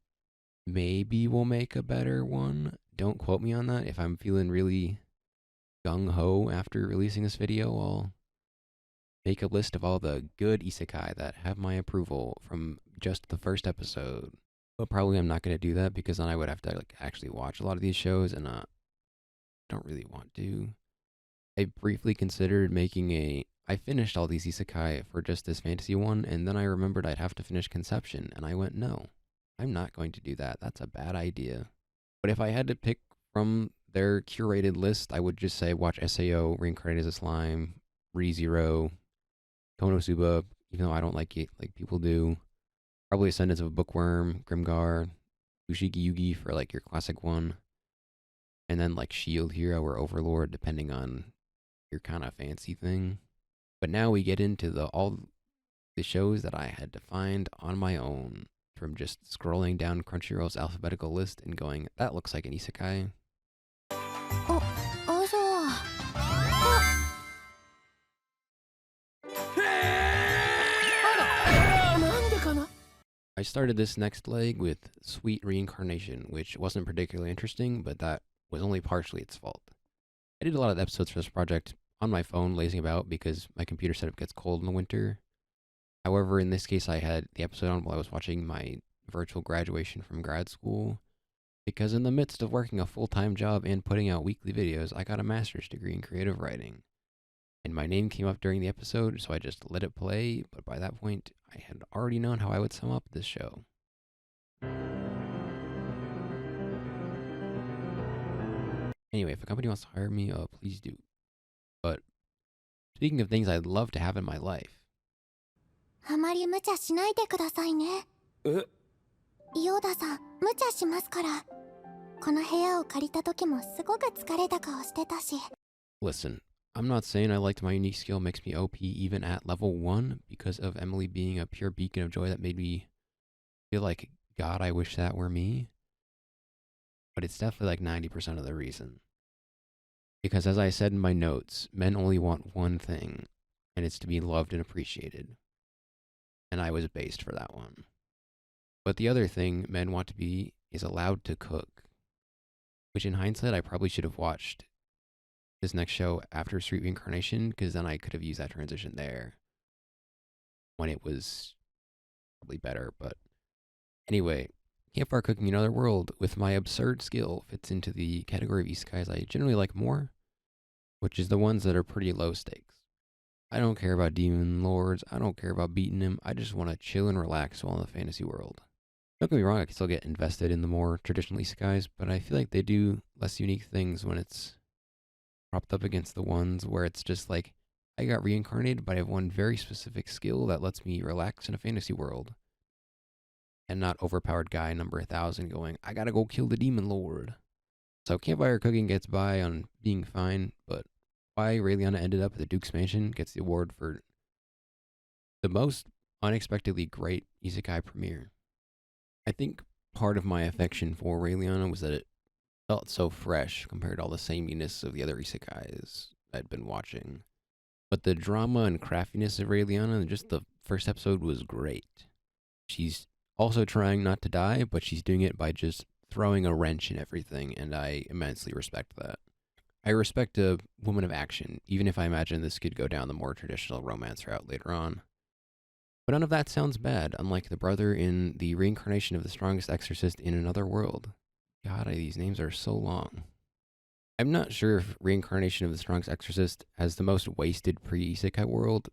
Maybe we'll make a better one. Don't quote me on that. If I'm feeling really gung-ho after releasing this video, I'll make a list of all the good isekai that have my approval from just the first episode. But probably I'm not going to do that because then I would have to like actually watch a lot of these shows, and don't really want to. I briefly considered making I finished all these isekai for just this fantasy one, and then I remembered I'd have to finish Conception, and I went, no, I'm not going to do that. That's a bad idea. But if I had to pick from their curated list, I would just say watch SAO, Reincarnated as a Slime, ReZero, Konosuba, even though I don't like it like people do. Probably Ascendance of a Bookworm, Grimgar, Ushiki Yugi for like your classic one. And then like Shield Hero or Overlord, depending on your kind of fancy thing. But now we get into all the shows that I had to find on my own from just scrolling down Crunchyroll's alphabetical list and going, that looks like an isekai. I started this next leg with Sweet Reincarnation, which wasn't particularly interesting, but that was only partially its fault. I did a lot of episodes for this project on my phone, lazing about, because my computer setup gets cold in the winter. However, in this case, I had the episode on while I was watching my virtual graduation from grad school, because in the midst of working a full-time job and putting out weekly videos, I got a master's degree in creative writing. And my name came up during the episode, so I just let it play, but by that point, I had already known how I would sum up this show. Anyway, if a company wants to hire me, please do. But speaking of things I'd love to have in my life. あまり無茶しないでくださいね。ヨーダさん、無茶しますから。この部屋を借りた時もすごく疲れた顔してたし。Listen, I'm not saying I liked my unique skill makes me OP even at level 1 because of Emily being a pure beacon of joy that made me feel like, God, I wish that were me. But it's definitely like 90% of the reason. Because as I said in my notes, men only want one thing, and it's to be loved and appreciated. And I was based for that one. But the other thing men want to be is allowed to cook. Which in hindsight, I probably should have watched this next show after Sweet Reincarnation, because then I could have used that transition there when it was probably better. But anyway, campfire cooking in another world with my absurd skill fits into the category of isekais I generally like more, which is the ones that are pretty low stakes. I don't care about demon lords, I don't care about beating them, I just want to chill and relax while in the fantasy world. Don't get me wrong, I can still get invested in the more traditional isekais, but I feel like they do less unique things when it's propped up against the ones where it's just like, I got reincarnated, but I have one very specific skill that lets me relax in a fantasy world. And not overpowered guy number 1000 going, I gotta go kill the demon lord. So campfire cooking gets by on being fine, but why Raeliana ended up at the Duke's Mansion gets the award for the most unexpectedly great isekai premiere. I think part of my affection for Raeliana was that it felt so fresh compared to all the sameness of the other isekais I'd been watching. But the drama and craftiness of Raeliana, just the first episode was great. She's also trying not to die, but she's doing it by just throwing a wrench in everything, and I immensely respect that. I respect a woman of action, even if I imagine this could go down the more traditional romance route later on. But none of that sounds bad, unlike the brother in the reincarnation of the strongest exorcist in another world. God, these names are so long. I'm not sure if Reincarnation of the Strongest Exorcist has the most wasted pre-isekai world,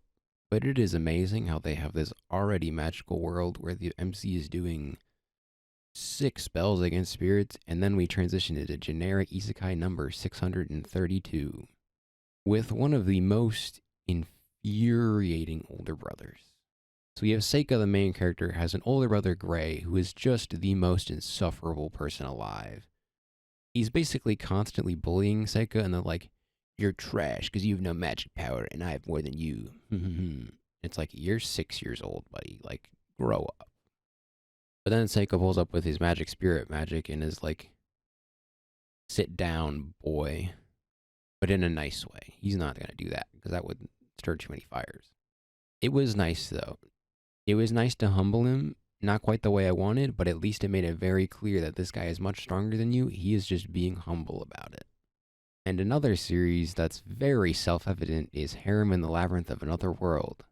but it is amazing how they have this already magical world where the MC is doing 6 spells against spirits, and then we transition into generic isekai number 632, with one of the most infuriating older brothers. So we have Seika, the main character, has an older brother, Gray, who is just the most insufferable person alive. He's basically constantly bullying Seika, and they're like, you're trash because you have no magic power, and I have more than you. It's like, you're 6 years old, buddy. Like, grow up. But then Seika pulls up with his magic spirit magic and is like, sit down, boy. But in a nice way. He's not going to do that, because that would stir too many fires. It was nice, though. It was nice to humble him, not quite the way I wanted, but at least it made it very clear that this guy is much stronger than you. He is just being humble about it. And another series that's very self-evident is Harem in the Labyrinth of Another World.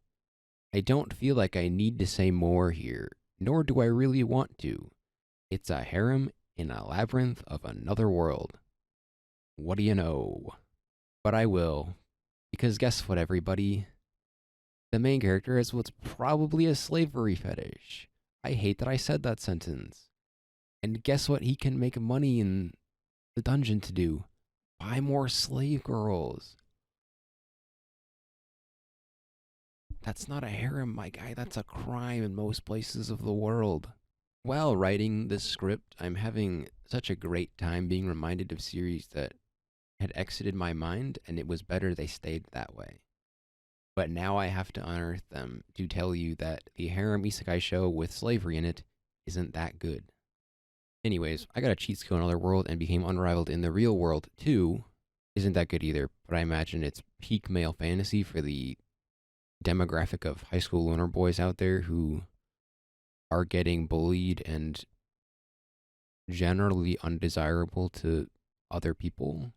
I don't feel like I need to say more here, nor do I really want to. It's a harem in a labyrinth of another world. What do you know? But I will, because guess what, everybody? The main character has what's probably a slavery fetish. I hate that I said that sentence. And guess what he can make money in the dungeon to do? Buy more slave girls. That's not a harem, my guy. That's a crime in most places of the world. While writing this script, I'm having such a great time being reminded of series that had exited my mind, and it was better they stayed that way. But now I have to unearth them to tell you that the harem isekai show with slavery in it isn't that good. Anyways, I got a cheat skill in Another World and became unrivaled in the real world too. Isn't that good either, but I imagine it's peak male fantasy for the demographic of high school loner boys out there who are getting bullied and generally undesirable to other people.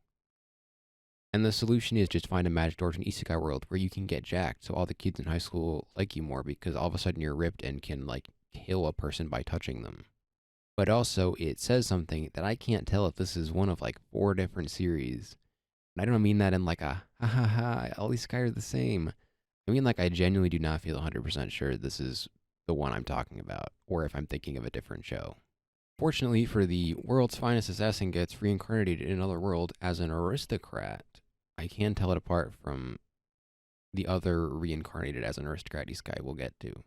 And the solution is just find a magic door to an isekai world where you can get jacked so all the kids in high school like you more because all of a sudden you're ripped and can like kill a person by touching them. But also it says something that I can't tell if this is one of like 4 different series. And I don't mean that in like a ha ha ha, all isekai are the same. I mean like I genuinely do not feel 100% sure this is the one I'm talking about, or if I'm thinking of a different show. Fortunately for the world's finest assassin gets reincarnated in another world as an aristocrat, I can tell it apart from the other reincarnated as an aristocrat isekai we'll get to,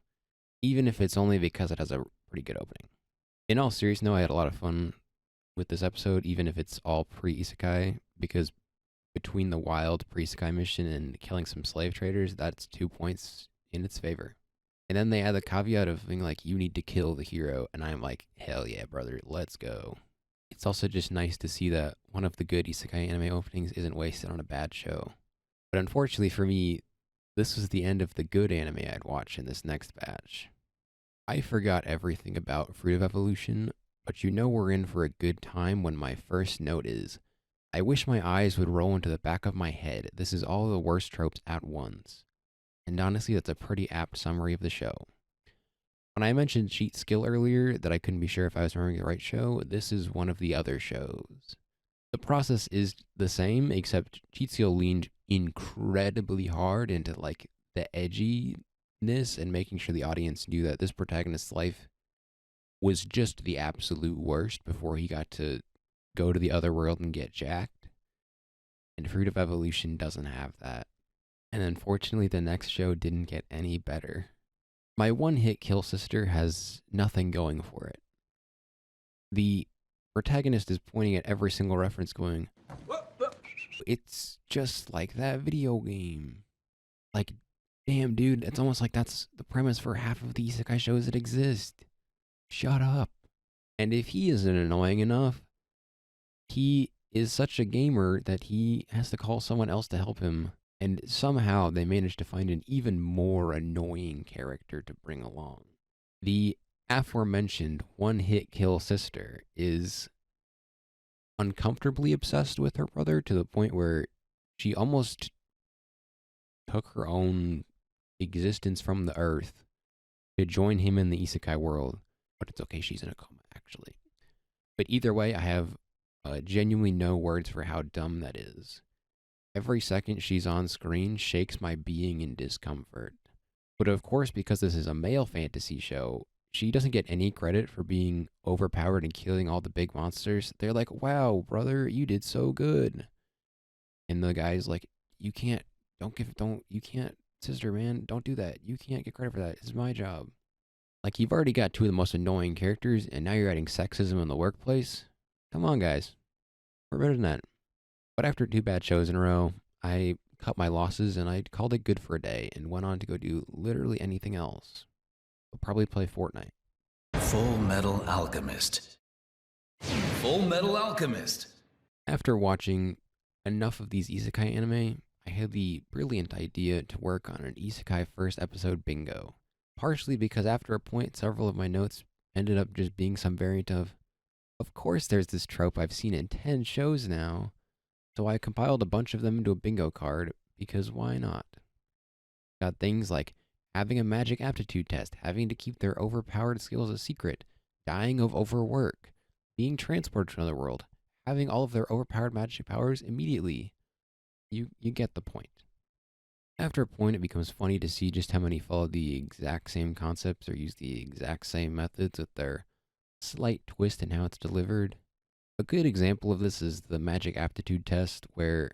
even if it's only because it has a pretty good opening. In all seriousness, I had a lot of fun with this episode, even if it's all pre-isekai, because between the wild pre-isekai mission and killing some slave traders, that's 2 points in its favor. And then they add the caveat of being like, you need to kill the hero. And I'm like, hell yeah, brother, let's go. It's also just nice to see that one of the good isekai anime openings isn't wasted on a bad show. But unfortunately for me, this was the end of the good anime I'd watch in this next batch. I forgot everything about Fruit of Evolution, but you know we're in for a good time when my first note is, I wish my eyes would roll into the back of my head. This is all the worst tropes at once. And honestly, that's a pretty apt summary of the show. When I mentioned cheat skill earlier, that I couldn't be sure if I was remembering the right show, this is one of the other shows. The process is the same, except cheat skill leaned incredibly hard into like the edginess and making sure the audience knew that this protagonist's life was just the absolute worst before he got to go to the other world and get jacked. And Fruit of Evolution doesn't have that. And unfortunately, the next show didn't get any better. My one-hit kill sister has nothing going for it. The protagonist is pointing at every single reference going, it's just like that video game. Like, damn, dude, it's almost like that's the premise for half of the isekai shows that exist. Shut up. And if he isn't annoying enough, he is such a gamer that he has to call someone else to help him. And somehow they managed to find an even more annoying character to bring along. The aforementioned one-hit kill sister is uncomfortably obsessed with her brother to the point where she almost took her own existence from the earth to join him in the isekai world. But it's okay, she's in a coma, actually. But either way, I have genuinely no words for how dumb that is. Every second she's on screen shakes my being in discomfort. But of course, because this is a male fantasy show, she doesn't get any credit for being overpowered and killing all the big monsters. They're like, wow, brother, you did so good. And the guy's like, you can't, sister, man, don't do that. You can't get credit for that. It's my job. Like, you've already got 2 of the most annoying characters, and now you're adding sexism in the workplace? Come on, guys. We're better than that. But after 2 bad shows in a row, I cut my losses and I called it good for a day and went on to go do literally anything else. I'll probably play Fortnite. Full Metal Alchemist. Full Metal Alchemist. After watching enough of these isekai anime, I had the brilliant idea to work on an isekai first episode bingo. partially because after a point, several of my notes ended up just being some variant of course there's this trope I've seen in 10 shows now, so I compiled a bunch of them into a bingo card, because why not? Got things like having a magic aptitude test, having to keep their overpowered skills a secret, dying of overwork, being transported to another world, having all of their overpowered magic powers immediately. You get the point. After a point, it becomes funny to see just how many follow the exact same concepts or use the exact same methods with their slight twist in how it's delivered. A good example of this is the magic aptitude test, where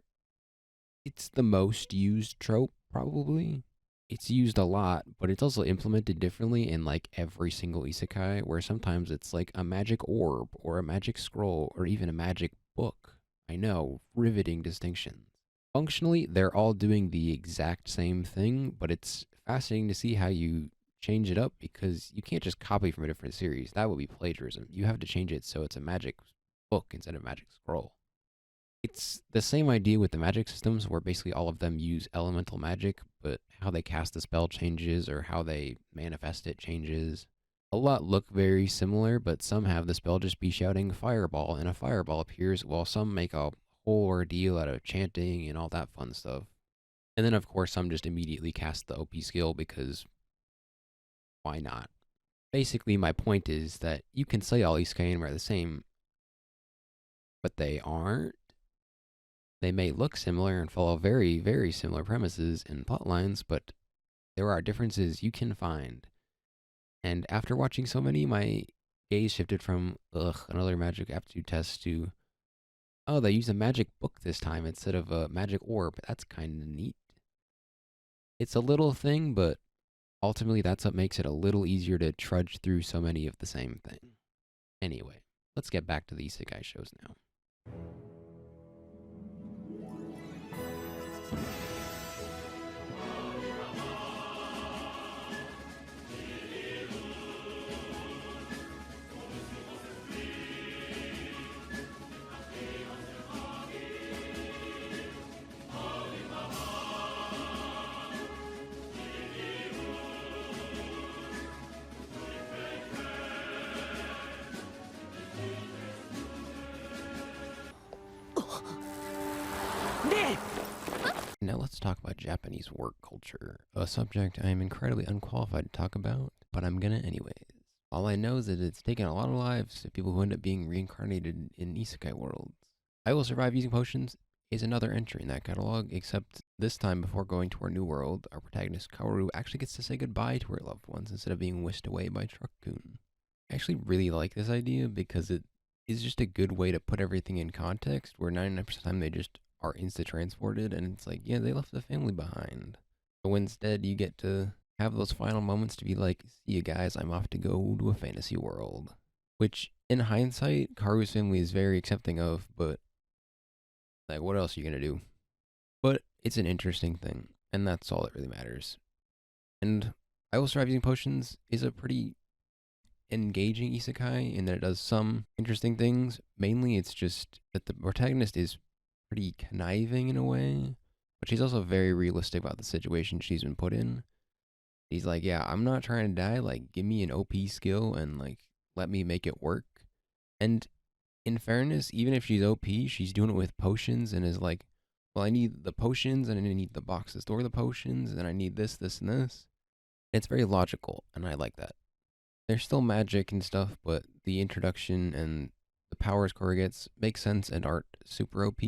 it's the most used trope, probably. It's used a lot, but it's also implemented differently in like every single isekai, where sometimes it's like a magic orb, or a magic scroll, or even a magic book. I know, riveting distinctions. Functionally, they're all doing the exact same thing, but it's fascinating to see how you change it up, because you can't just copy from a different series. That would be plagiarism. You have to change it so it's a magic book instead of magic scroll. It's the same idea with the magic systems, where basically all of them use elemental magic, but how they cast the spell changes, or how they manifest it changes. A lot look very similar, but some have the spell just be shouting fireball, and a fireball appears, while some make a whole ordeal out of chanting and all that fun stuff. And then, of course, some just immediately cast the OP skill, because why not? Basically, my point is that you can say all Isekai anime are the same, but they aren't. They may look similar and follow very, very similar premises and plot lines, but there are differences you can find. And after watching so many, my gaze shifted from, another magic aptitude test, to, oh, they use a magic book this time instead of a magic orb. That's kind of neat. It's a little thing, but ultimately that's what makes it a little easier to trudge through so many of the same thing. Anyway, let's get back to the isekai shows now. Now let's talk about Japanese work culture, a subject I am incredibly unqualified to talk about, but I'm gonna anyways. All I know is that it's taken a lot of lives of people who end up being reincarnated in isekai worlds. I Will Survive Using Potions is another entry in that catalog, except this time before going to our new world, our protagonist Kaoru actually gets to say goodbye to her loved ones instead of being whisked away by Truck-kun. I actually really like this idea because it is just a good way to put everything in context, where 99% of the time they just are insta-transported, and it's like, yeah, they left the family behind. So instead, you get to have those final moments to be like, see you guys, I'm off to go to a fantasy world. Which, in hindsight, Kaoru's family is very accepting of, but, like, what else are you gonna do? But it's an interesting thing, and that's all that really matters. And I Will Survive Using Potions is a pretty engaging isekai in that it does some interesting things. Mainly, it's just that the protagonist is pretty conniving in a way, but she's also very realistic about the situation she's been put in. He's like, yeah, I'm not trying to die, like, give me an OP skill and, like, let me make it work. And in fairness, even if she's OP, she's doing it with potions, and is like, well, I need the potions, and I need the box to store the potions, and I need this, this, and this. It's very logical, and I like that. There's still magic and stuff, but the introduction and the powers Korra gets make sense and aren't super OP.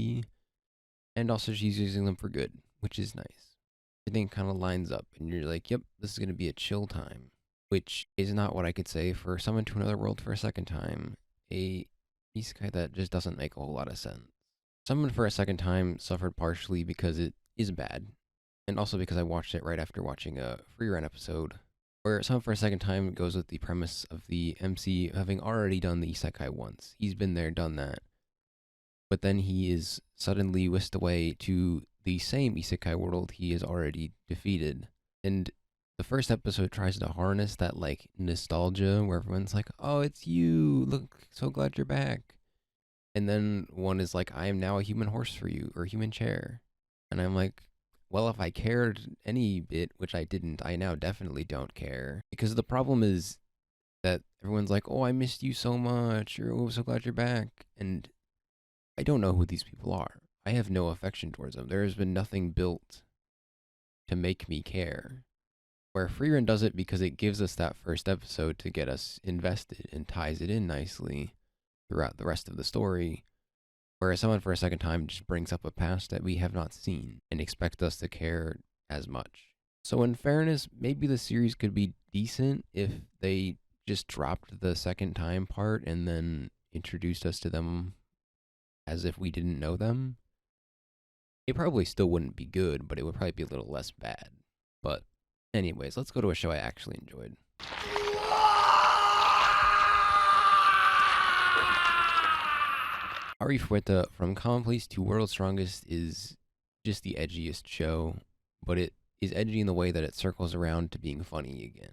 And also she's using them for good, which is nice. Everything kind of lines up, and you're like, yep, this is going to be a chill time. Which is not what I could say for Summon to Another World for a second time, a isekai that just doesn't make a whole lot of sense. Summon for a second time suffered partially because it is bad, and also because I watched it right after watching a Free Run episode, where Summon for a second time goes with the premise of the MC having already done the isekai once. He's been there, done that. But then he is suddenly whisked away to the same isekai world he has already defeated. And the first episode tries to harness that, like, nostalgia where everyone's like, oh, it's you, look, so glad you're back. And then one is like, I am now a human horse for you, or human chair. And I'm like, well, if I cared any bit, which I didn't, I now definitely don't care. Because the problem is that everyone's like, oh, I missed you so much, or oh, I'm so glad you're back. And I don't know who these people are. I have no affection towards them. There has been nothing built to make me care. Where Freerun does it because it gives us that first episode to get us invested and ties it in nicely throughout the rest of the story. Whereas someone for a second time just brings up a past that we have not seen and expect us to care as much. So in fairness, maybe the series could be decent if they just dropped the second time part and then introduced us to them as if we didn't know them. It probably still wouldn't be good, but it would probably be a little less bad. But anyways, let's go to a show I actually enjoyed. Ari Fueta from Commonplace to World's Strongest is just the edgiest show, but it is edgy in the way that it circles around to being funny again.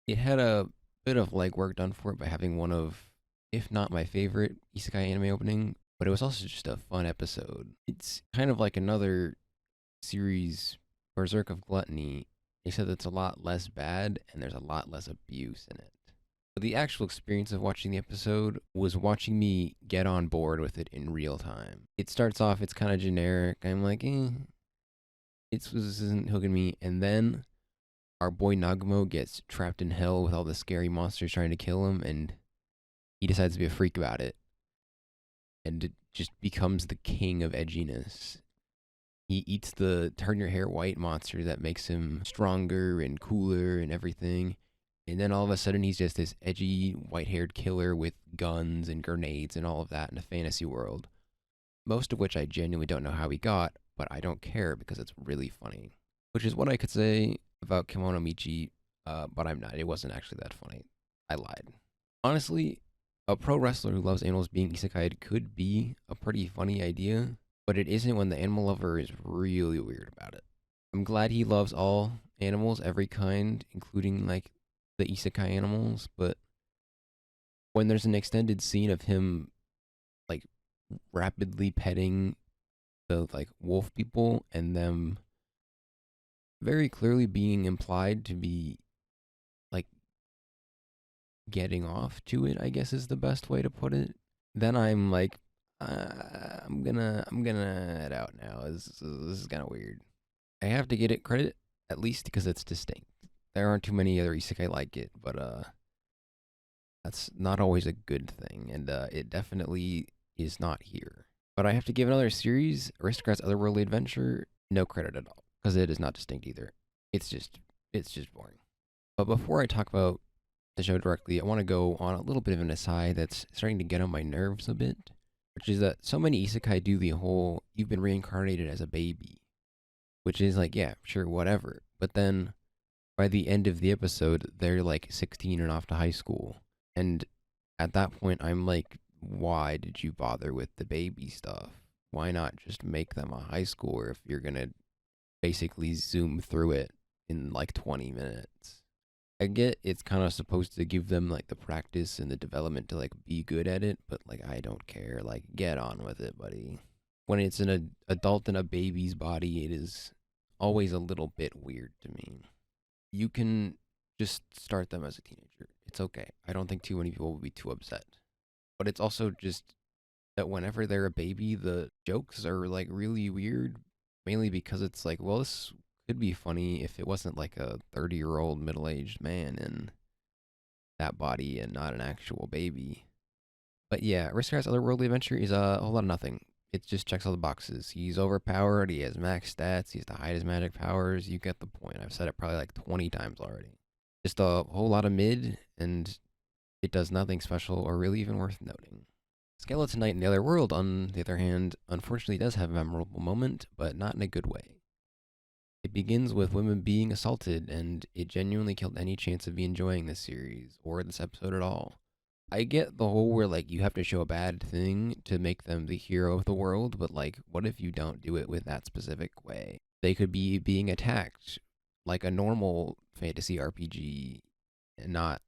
It had a bit of legwork done for it by having one of, if not my favorite, Isekai anime opening, but it was also just a fun episode. It's kind of like another series, Berserk of Gluttony, except it's a lot less bad and there's a lot less abuse in it. But the actual experience of watching the episode was watching me get on board with it in real time. It starts off, it's kind of generic. I'm like, this isn't hooking me. And then our boy Nagumo gets trapped in hell with all the scary monsters trying to kill him, and he decides to be a freak about it. And it just becomes the king of edginess. He eats the turn your hair white monster that makes him stronger and cooler and everything. And then all of a sudden he's just this edgy white-haired killer with guns and grenades and all of that in a fantasy world. Most of which I genuinely don't know how he got, but I don't care because it's really funny. Which is what I could say about Kimono Michi, but I'm not. It wasn't actually that funny. I lied. Honestly, a pro wrestler who loves animals being isekai'd could be a pretty funny idea, but it isn't when the animal lover is really weird about it. I'm glad he loves all animals, every kind, including like the isekai animals, but when there's an extended scene of him like rapidly petting the like wolf people and them very clearly being implied to be like getting off to it, I guess is the best way to put it, then I'm like, I'm gonna head out now. This is kind of weird. I have to get it credit at least because it's distinct. There aren't too many other isekai like it, but that's not always a good thing, and it definitely is not here. But I have to give another series, Aristocrat's Otherworldly Adventure, no credit at all because it is not distinct either. It's just boring. But before I talk about the show directly, I want to go on a little bit of an aside that's starting to get on my nerves a bit, which is that so many isekai do the whole you've been reincarnated as a baby, which is like, yeah, sure, whatever. But then by the end of the episode, they're like 16 and off to high school. And at that point, I'm like, why did you bother with the baby stuff? Why not just make them a high schooler if you're going to basically zoom through it in like 20 minutes? I get it's kind of supposed to give them like the practice and the development to like be good at it, but like I don't care. Like get on with it, buddy. When it's an adult in a baby's body, it is always a little bit weird to me. You can just start them as a teenager. It's okay. I don't think too many people will be too upset. But it's also just that whenever they're a baby, the jokes are like really weird, mainly because it's like, well, this could be funny if it wasn't like a 30-year-old middle-aged man in that body and not an actual baby. But yeah, Aristocrat's Otherworldly Adventure is a whole lot of nothing. It just checks all the boxes. He's overpowered, he has max stats, he has to hide his magic powers. You get the point. I've said it probably like 20 times already. Just a whole lot of mid, and it does nothing special or really even worth noting. Skeleton Knight in the Other World, on the other hand, unfortunately does have a memorable moment, but not in a good way. It begins with women being assaulted, and it genuinely killed any chance of me enjoying this series, or this episode at all. I get the whole where, like, you have to show a bad thing to make them the hero of the world, but, like, what if you don't do it with that specific way? They could be being attacked like a normal fantasy RPG and not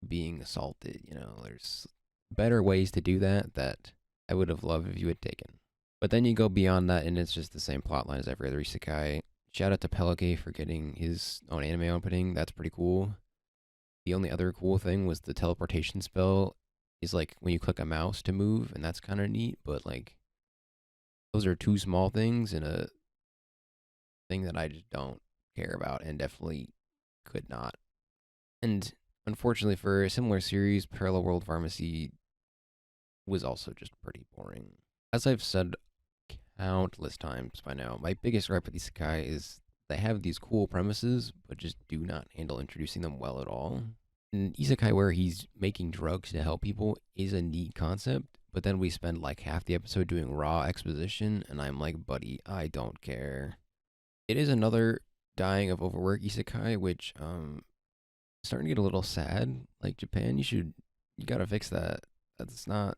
being assaulted, you know? There's better ways to do that I would have loved if you had taken. But then you go beyond that, and it's just the same plot line as every other isekai. Shout out to Pelage for getting his own anime opening. That's pretty cool. The only other cool thing was the teleportation spell is like when you click a mouse to move, and that's kind of neat. But like, those are two small things and a thing that I just don't care about and definitely could not. And unfortunately, for a similar series, Parallel World Pharmacy was also just pretty boring. As I've said countless times by now, my biggest gripe with Isekai is they have these cool premises, but just do not handle introducing them well at all. An Isekai where he's making drugs to help people is a neat concept, but then we spend like half the episode doing raw exposition, and I'm like, buddy, I don't care. It is another dying of overwork Isekai, which starting to get a little sad. Like, Japan, you gotta fix that. That's not,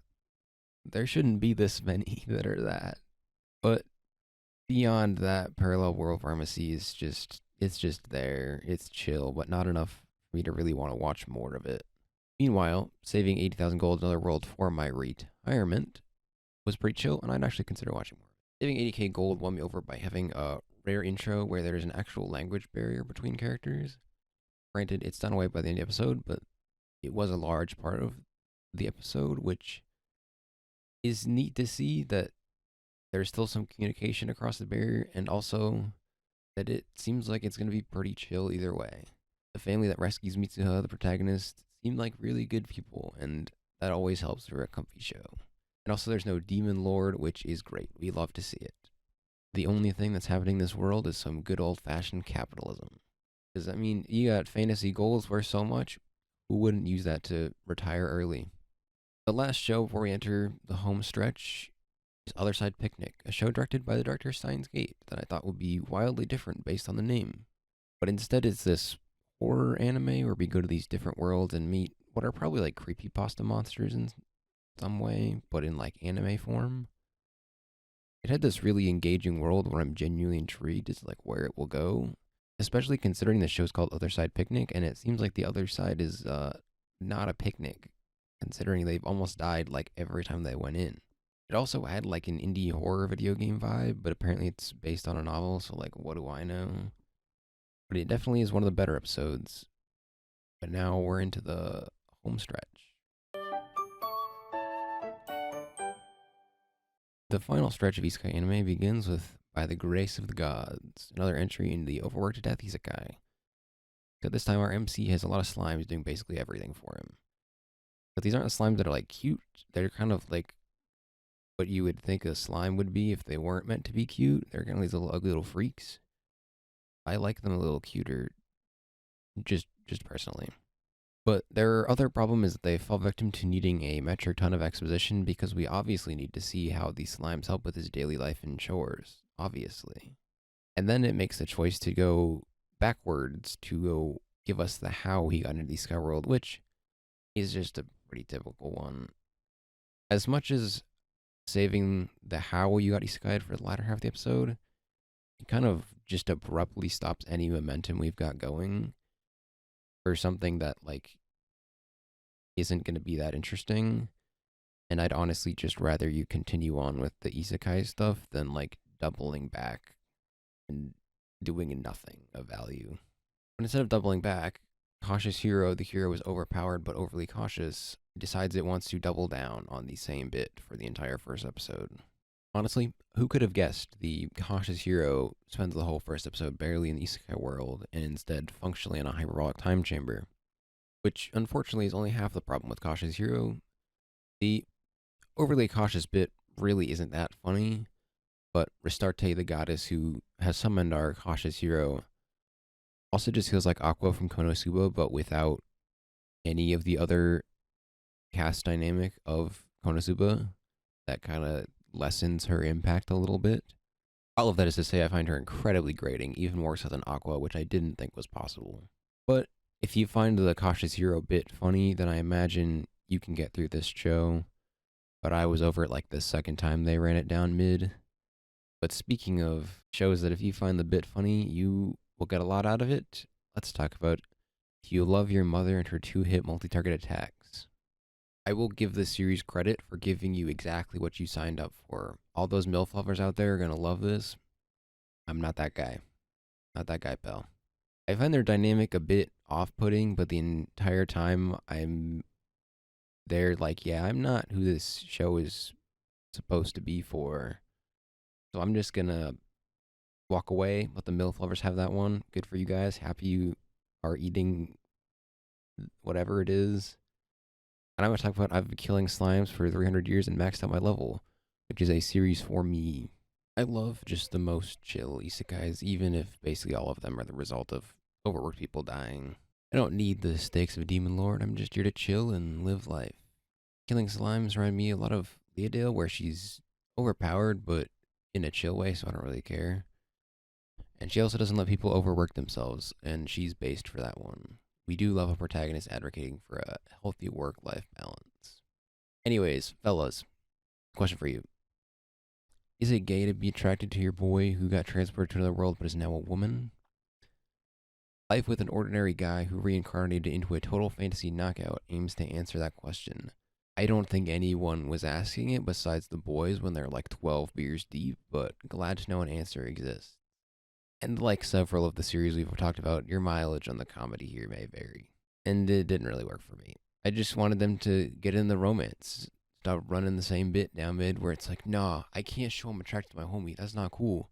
there shouldn't be this many that are that. But beyond that, Parallel World Pharmacy is it's just there. It's chill, but not enough for me to really want to watch more of it. Meanwhile, saving 80,000 gold in another world for my retirement was pretty chill, and I'd actually consider watching more. Saving 80k gold won me over by having a rare intro where there's an actual language barrier between characters. Granted, it's done away by the end of the episode, but it was a large part of the episode, which is neat to see that there's still some communication across the barrier, and also that it seems like it's going to be pretty chill either way. The family that rescues Mitsuha, the protagonist, seemed like really good people, and that always helps for a comfy show. And also there's no demon lord, which is great. We love to see it. The only thing that's happening in this world is some good old-fashioned capitalism. Because, I mean, you got fantasy goals worth so much, who wouldn't use that to retire early? The last show before we enter the home stretch is Other Side Picnic, a show directed by the director Steins Gate that I thought would be wildly different based on the name. But instead it's this horror anime where we go to these different worlds and meet what are probably like creepypasta monsters in some way, but in like anime form. It had this really engaging world where I'm genuinely intrigued as to like where it will go, especially considering the show's called Other Side Picnic, and it seems like the other side is not a picnic, considering they've almost died like every time they went in. It also had like an indie horror video game vibe, but apparently it's based on a novel, so like, what do I know? But it definitely is one of the better episodes. But now we're into the home stretch. The final stretch of Isekai anime begins with By the Grace of the Gods, another entry in the Overworked to Death Isekai. So this time our MC has a lot of slimes doing basically everything for him. But these aren't the slimes that are like cute, they're kind of like what you would think a slime would be if they weren't meant to be cute. They're kind of these little ugly little freaks. I like them a little cuter, just personally. But their other problem is that they fall victim to needing a metric ton of exposition because we obviously need to see how these slimes help with his daily life and chores, obviously. And then it makes the choice to go backwards to go give us the how he got into the Sky World, which is just a pretty typical one. As much as saving the how you got isekai'd for the latter half of the episode, it kind of just abruptly stops any momentum we've got going for something that like isn't going to be that interesting. And I'd honestly just rather you continue on with the isekai stuff than like doubling back and doing nothing of value. But instead of doubling back, Cautious Hero, the hero is overpowered but overly cautious, decides it wants to double down on the same bit for the entire first episode. Honestly, who could have guessed the cautious hero spends the whole first episode barely in the isekai world and instead functionally in a hyperbolic time chamber? Which, unfortunately, is only half the problem with Cautious Hero. The overly cautious bit really isn't that funny, but Restarte, the goddess who has summoned our Cautious Hero, also just feels like Aqua from Konosuba, but without any of the other cast dynamic of Konosuba that kind of lessens her impact a little bit. All of that is to say I find her incredibly grating, even more so than Aqua, which I didn't think was possible. But if you find the Cautious Hero bit funny, then I imagine you can get through this show. But I was over it like the second time they ran it down mid. But speaking of shows that if you find the bit funny, you will get a lot out of it, let's talk about You Love Your Mother and her 2-hit multi-target attacks. I will give this series credit for giving you exactly what you signed up for. All those MILF lovers out there are going to love this. I'm not that guy. Not that guy, pal. I find their dynamic a bit off-putting, but the entire time I'm there like, yeah, I'm not who this show is supposed to be for. So I'm just gonna walk away, let the MILF lovers have that one. Good for you guys. Happy you are eating whatever it is. And I'm gonna talk about I've been killing slimes for 300 years and maxed out my level, which is a series for me. I love just the most chill isekais, even if basically all of them are the result of overworked people dying. I don't need the stakes of a demon lord. I'm just here to chill and live life. Killing slimes remind me a lot of Leodale, where she's overpowered, but in a chill way, so I don't really care. And she also doesn't let people overwork themselves, and she's based for that one. We do love a protagonist advocating for a healthy work-life balance. Anyways, fellas, question for you. Is it gay to be attracted to your boy who got transported to another world but is now a woman? Life with an ordinary guy who reincarnated into a total fantasy knockout aims to answer that question. I don't think anyone was asking it besides the boys when they're like 12 beers deep, but glad to know an answer exists. And like several of the series we've talked about, your mileage on the comedy here may vary. And it didn't really work for me. I just wanted them to get in the romance. Stop running the same bit down mid where it's like, nah, I can't show I'm attracted to my homie. That's not cool.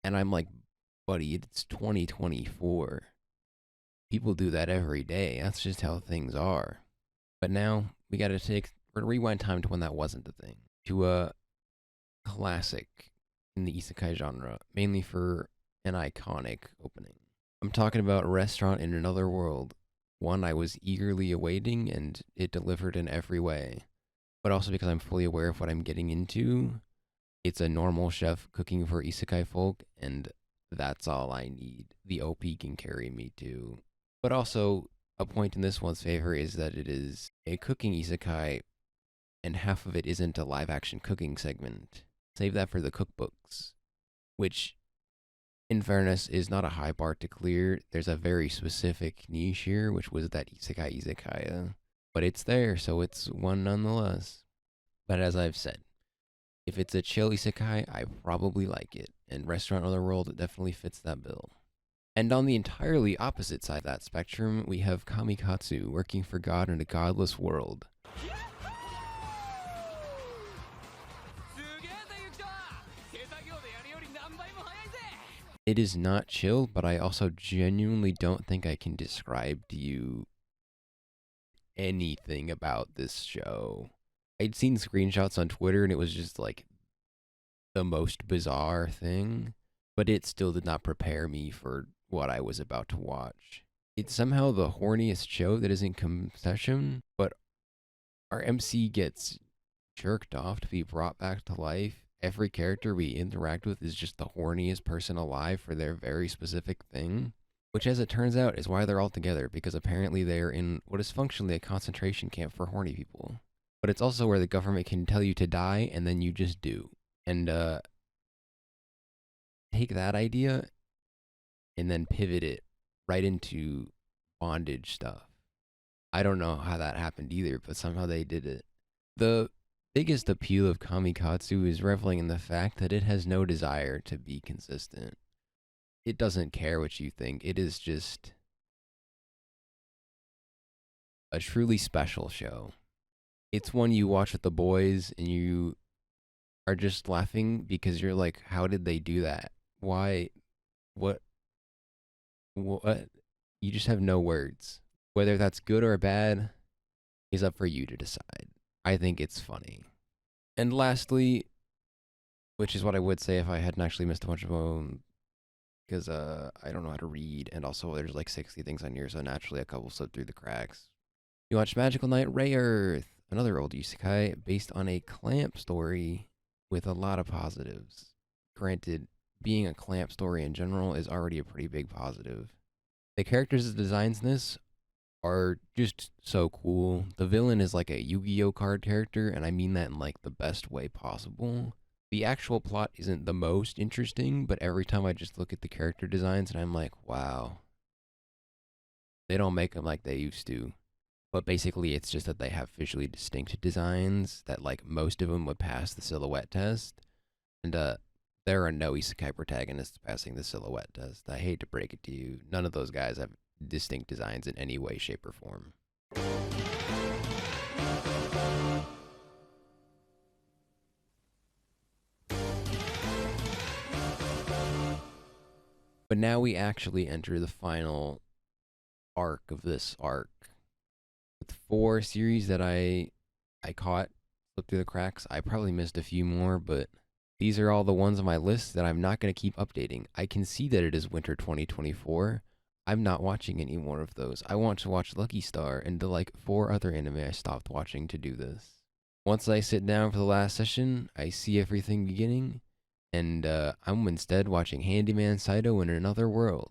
And I'm like, buddy, it's 2024. People do that every day. That's just how things are. But now we got to rewind time to when that wasn't the thing. To a classic in the isekai genre, mainly for an iconic opening. I'm talking about Restaurant in Another World, one I was eagerly awaiting, and it delivered in every way. But also because I'm fully aware of what I'm getting into. It's a normal chef cooking for isekai folk, and that's all I need. The OP can carry me too. But also, a point in this one's favor is that it is a cooking isekai, and half of it isn't a live-action cooking segment. Save that for the cookbooks, which, in fairness, is not a high bar to clear. There's a very specific niche here, which was that isekai izekaya. But it's there, so it's one nonetheless. But as I've said, if it's a chill isekai, I probably like it, and Restaurant in Another World definitely fits that bill. And on the entirely opposite side of that spectrum, we have Kamikatsu working for God in a godless world. It is not chill, but I also genuinely don't think I can describe to you anything about this show. I'd seen screenshots on Twitter and it was just like the most bizarre thing, but it still did not prepare me for what I was about to watch. It's somehow the horniest show that isn't concession, but our MC gets jerked off to be brought back to life. Every character we interact with is just the horniest person alive for their very specific thing, which as it turns out is why they're all together, because apparently they're in what is functionally a concentration camp for horny people. But it's also where the government can tell you to die and then you just do. And take that idea and then pivot it right into bondage stuff. I don't know how that happened either, but somehow they did it. The biggest appeal of Kamikatsu is reveling in the fact that it has no desire to be consistent. It doesn't care what you think. It is just a truly special show. It's one you watch with the boys and you are just laughing because you're like, how did they do that? Why? What? You just have no words. Whether that's good or bad is up for you to decide. I think it's funny. And lastly, which is what I would say if I hadn't actually missed a bunch of them, because I don't know how to read, and also there's like 60 things on here, so naturally a couple slipped through the cracks. You watch Magical Knight Ray Earth, another old isekai based on a Clamp story with a lot of positives. Granted, being a Clamp story in general is already a pretty big positive. The characters' designs in this are just so cool. The villain is like a Yu-Gi-Oh card character, and I mean that in like the best way possible. The actual plot isn't the most interesting, but every time I just look at the character designs and I'm like, wow. They don't make them like they used to. But basically, it's just that they have visually distinct designs that, like, most of them would pass the silhouette test. And there are no isekai protagonists passing the silhouette test. I hate to break it to you. None of those guys have distinct designs in any way, shape, or form. But now we actually enter the final arc of this arc. With 4 series that I caught, slipped through the cracks. I probably missed a few more, but these are all the ones on my list that I'm not going to keep updating. I can see that it is winter 2024. I'm not watching any more of those. I want to watch Lucky Star and the like 4 other anime I stopped watching to do this. Once I sit down for the last session, I see everything beginning, and I'm instead watching Handyman Saito in Another World.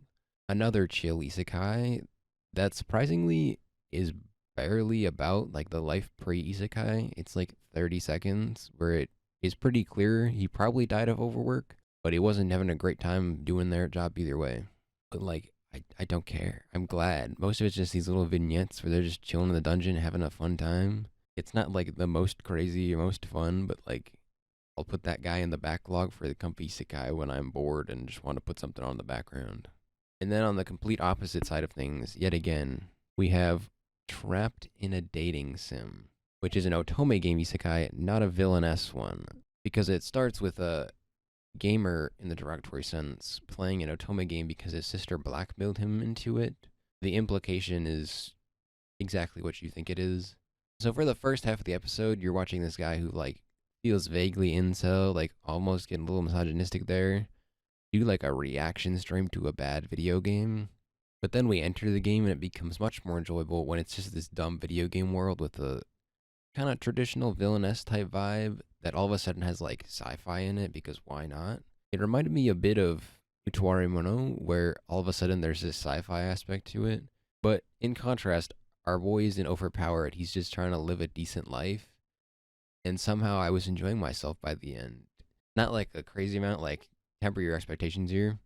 Another chill isekai that surprisingly is barely about like the life pre-isekai. It's like 30 seconds where it is pretty clear he probably died of overwork, but he wasn't having a great time doing their job either way. But like, I don't care. I'm glad. Most of it's just these little vignettes where they're just chilling in the dungeon, having a fun time. It's not like the most crazy or most fun, but like, I'll put that guy in the backlog for the comfy isekai when I'm bored and just want to put something on in the background. And then on the complete opposite side of things, yet again, we have Trapped in a Dating Sim, which is an otome game isekai, not a villainess one, because it starts with a gamer, in the derogatory sense, playing an otome game because his sister blackmailed him into it. The implication is exactly what you think it is. So for the first half of the episode, you're watching this guy who like feels vaguely incel, like almost getting a little misogynistic there, do like a reaction stream to a bad video game. But then we enter the game and it becomes much more enjoyable when it's just this dumb video game world with a kind of traditional villainess type vibe that all of a sudden has like sci-fi in it, because why not? It reminded me a bit of Utuare Mono, where all of a sudden there's this sci-fi aspect to it. But in contrast, our boy isn't overpowered. He's just trying to live a decent life. And somehow I was enjoying myself by the end. Not like a crazy amount, like temper your expectations here.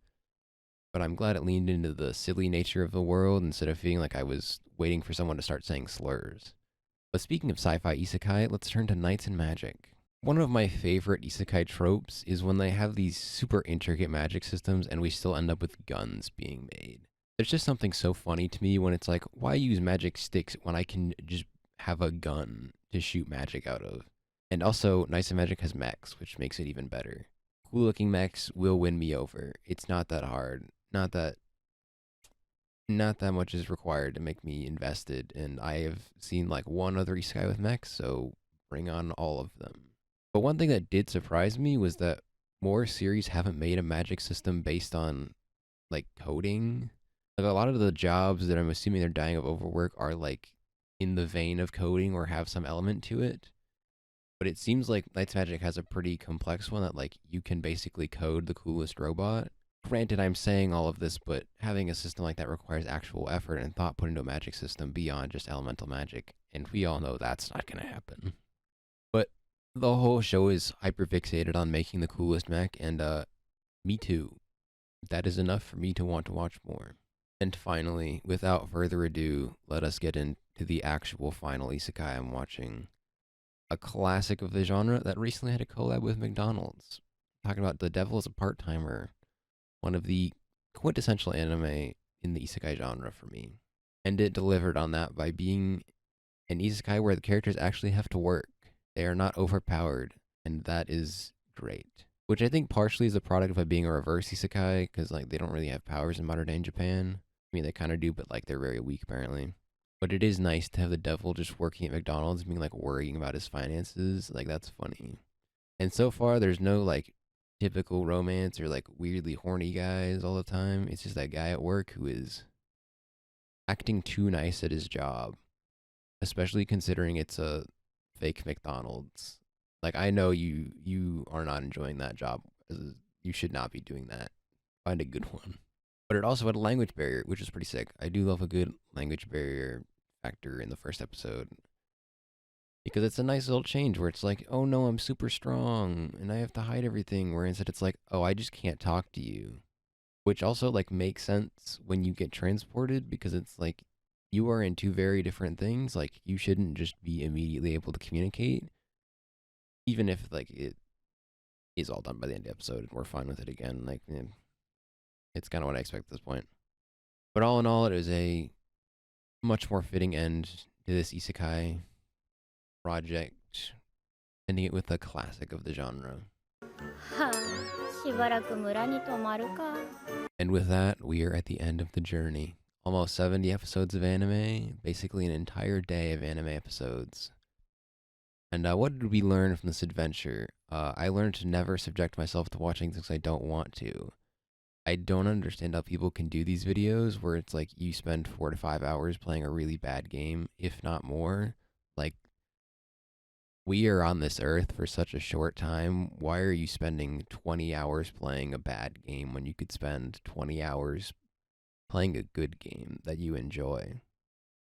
But I'm glad it leaned into the silly nature of the world instead of feeling like I was waiting for someone to start saying slurs. But speaking of sci-fi isekai, let's turn to Knights and Magic. One of my favorite isekai tropes is when they have these super intricate magic systems and we still end up with guns being made. There's just something so funny to me when it's like, why use magic sticks when I can just have a gun to shoot magic out of? And also, Knights and Magic has mechs, which makes it even better. Cool looking mechs will win me over. It's not that hard. Not that much is required to make me invested, and I have seen like one other isekai with mechs, so bring on all of them. But one thing that did surprise me was that more series haven't made a magic system based on like coding. Like a lot of the jobs that I'm assuming they're dying of overwork are like in the vein of coding or have some element to it. But it seems like Knights Magic has a pretty complex one that like you can basically code the coolest robot. Granted, I'm saying all of this, but having a system like that requires actual effort and thought put into a magic system beyond just elemental magic, and we all know that's not going to happen. But the whole show is hyperfixated on making the coolest mech, and me too. That is enough for me to want to watch more. And finally, without further ado, let us get into the actual final isekai I'm watching. A classic of the genre that recently had a collab with McDonald's. Talking about The Devil is a Part-Timer. One of the quintessential anime in the isekai genre for me. And it delivered on that by being an isekai where the characters actually have to work. They are not overpowered, and that is great. Which I think partially is a product of it being a reverse isekai, because like they don't really have powers in modern day in Japan. I mean, they kind of do, but like they're very weak apparently. But it is nice to have the devil just working at McDonald's, being like worrying about his finances. Like that's funny. And so far, there's no like typical romance or like weirdly horny guys all the time. It's just that guy at work who is acting too nice at his job, especially considering it's a fake McDonald's. Like I know you are not enjoying that job. You should not be doing that. Find a good one. But it also had a language barrier, which is pretty sick. I do love a good language barrier factor in the first episode. Because it's a nice little change where it's like, oh no, I'm super strong and I have to hide everything. Where instead it's like, oh, I just can't talk to you. Which also like makes sense when you get transported, because it's like you are in two very different things. Like, you shouldn't just be immediately able to communicate, even if like it is all done by the end of the episode and we're fine with it again. Like, it's kind of what I expect at this point. But all in all, it is a much more fitting end to this isekai project, ending it with a classic of the genre. はあ、しばらく村に泊まるか。And with that, we are at the end of the journey. Almost 70 episodes of anime, basically an entire day of anime episodes. And what did we learn from this adventure? I learned to never subject myself to watching things I don't want to. I don't understand how people can do these videos where it's like you spend 4 to 5 hours playing a really bad game, if not more. Like, we are on this earth for such a short time. Why are you spending 20 hours playing a bad game when you could spend 20 hours playing a good game that you enjoy?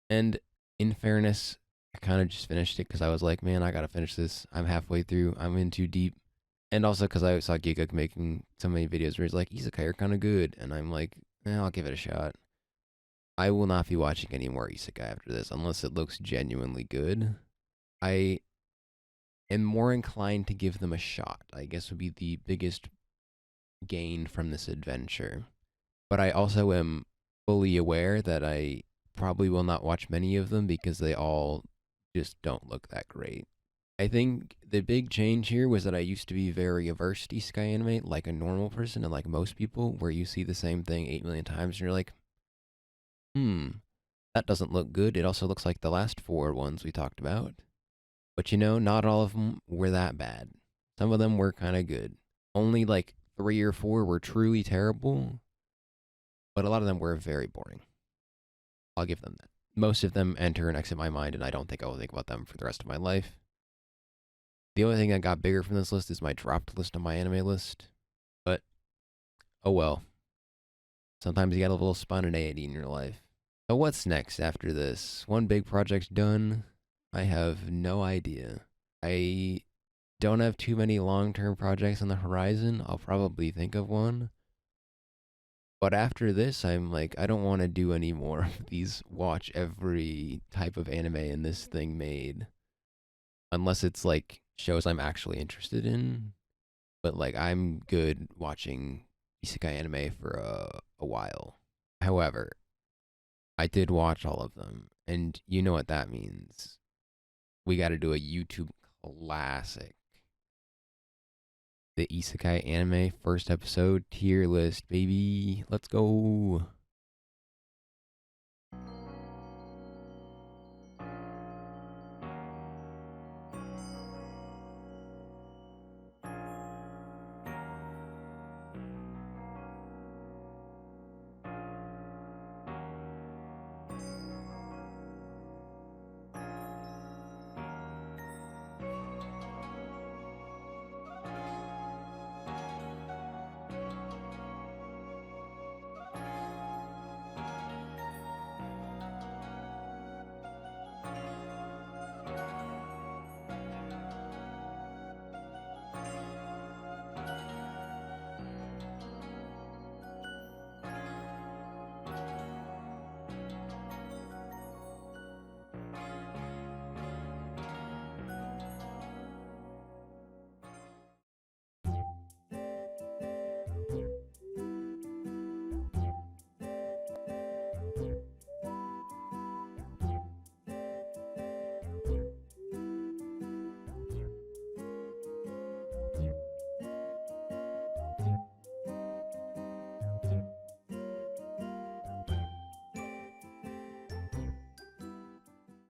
And in fairness, I kind of just finished it because I was like, man, I gotta finish this. I'm halfway through. I'm in too deep. And also because I saw Giga making so many videos where he's like, Isekai are kind of good. And I'm like, I'll give it a shot. I will not be watching any more Isekai after this unless it looks genuinely good. I am more inclined to give them a shot, I guess would be the biggest gain from this adventure. But I also am fully aware that I probably will not watch many of them because they all just don't look that great. I think the big change here was that I used to be very averse to isekai anime, like a normal person and like most people, where you see the same thing 8 million times and you're like, that doesn't look good. It also looks like the last 4 ones we talked about. But you know, not all of them were that bad. Some of them were kind of good. Only like 3 or 4 were truly terrible, but a lot of them were very boring. I'll give them that. Most of them enter and exit my mind, and I don't think I will think about them for the rest of my life. The only thing that got bigger from this list is my dropped list on my anime list. But, oh well. Sometimes you get a little spontaneity in your life. So what's next after this? One big project's done. I have no idea. I don't have too many long-term projects on the horizon. I'll probably think of one. But after this, I'm like, I don't want to do any more of these watch every type of anime in this thing made. Unless it's like shows I'm actually interested in. But like, I'm good watching isekai anime for a while. However, I did watch all of them. And you know what that means. We got to do a YouTube classic. The Isekai anime first episode tier list, baby. Let's go.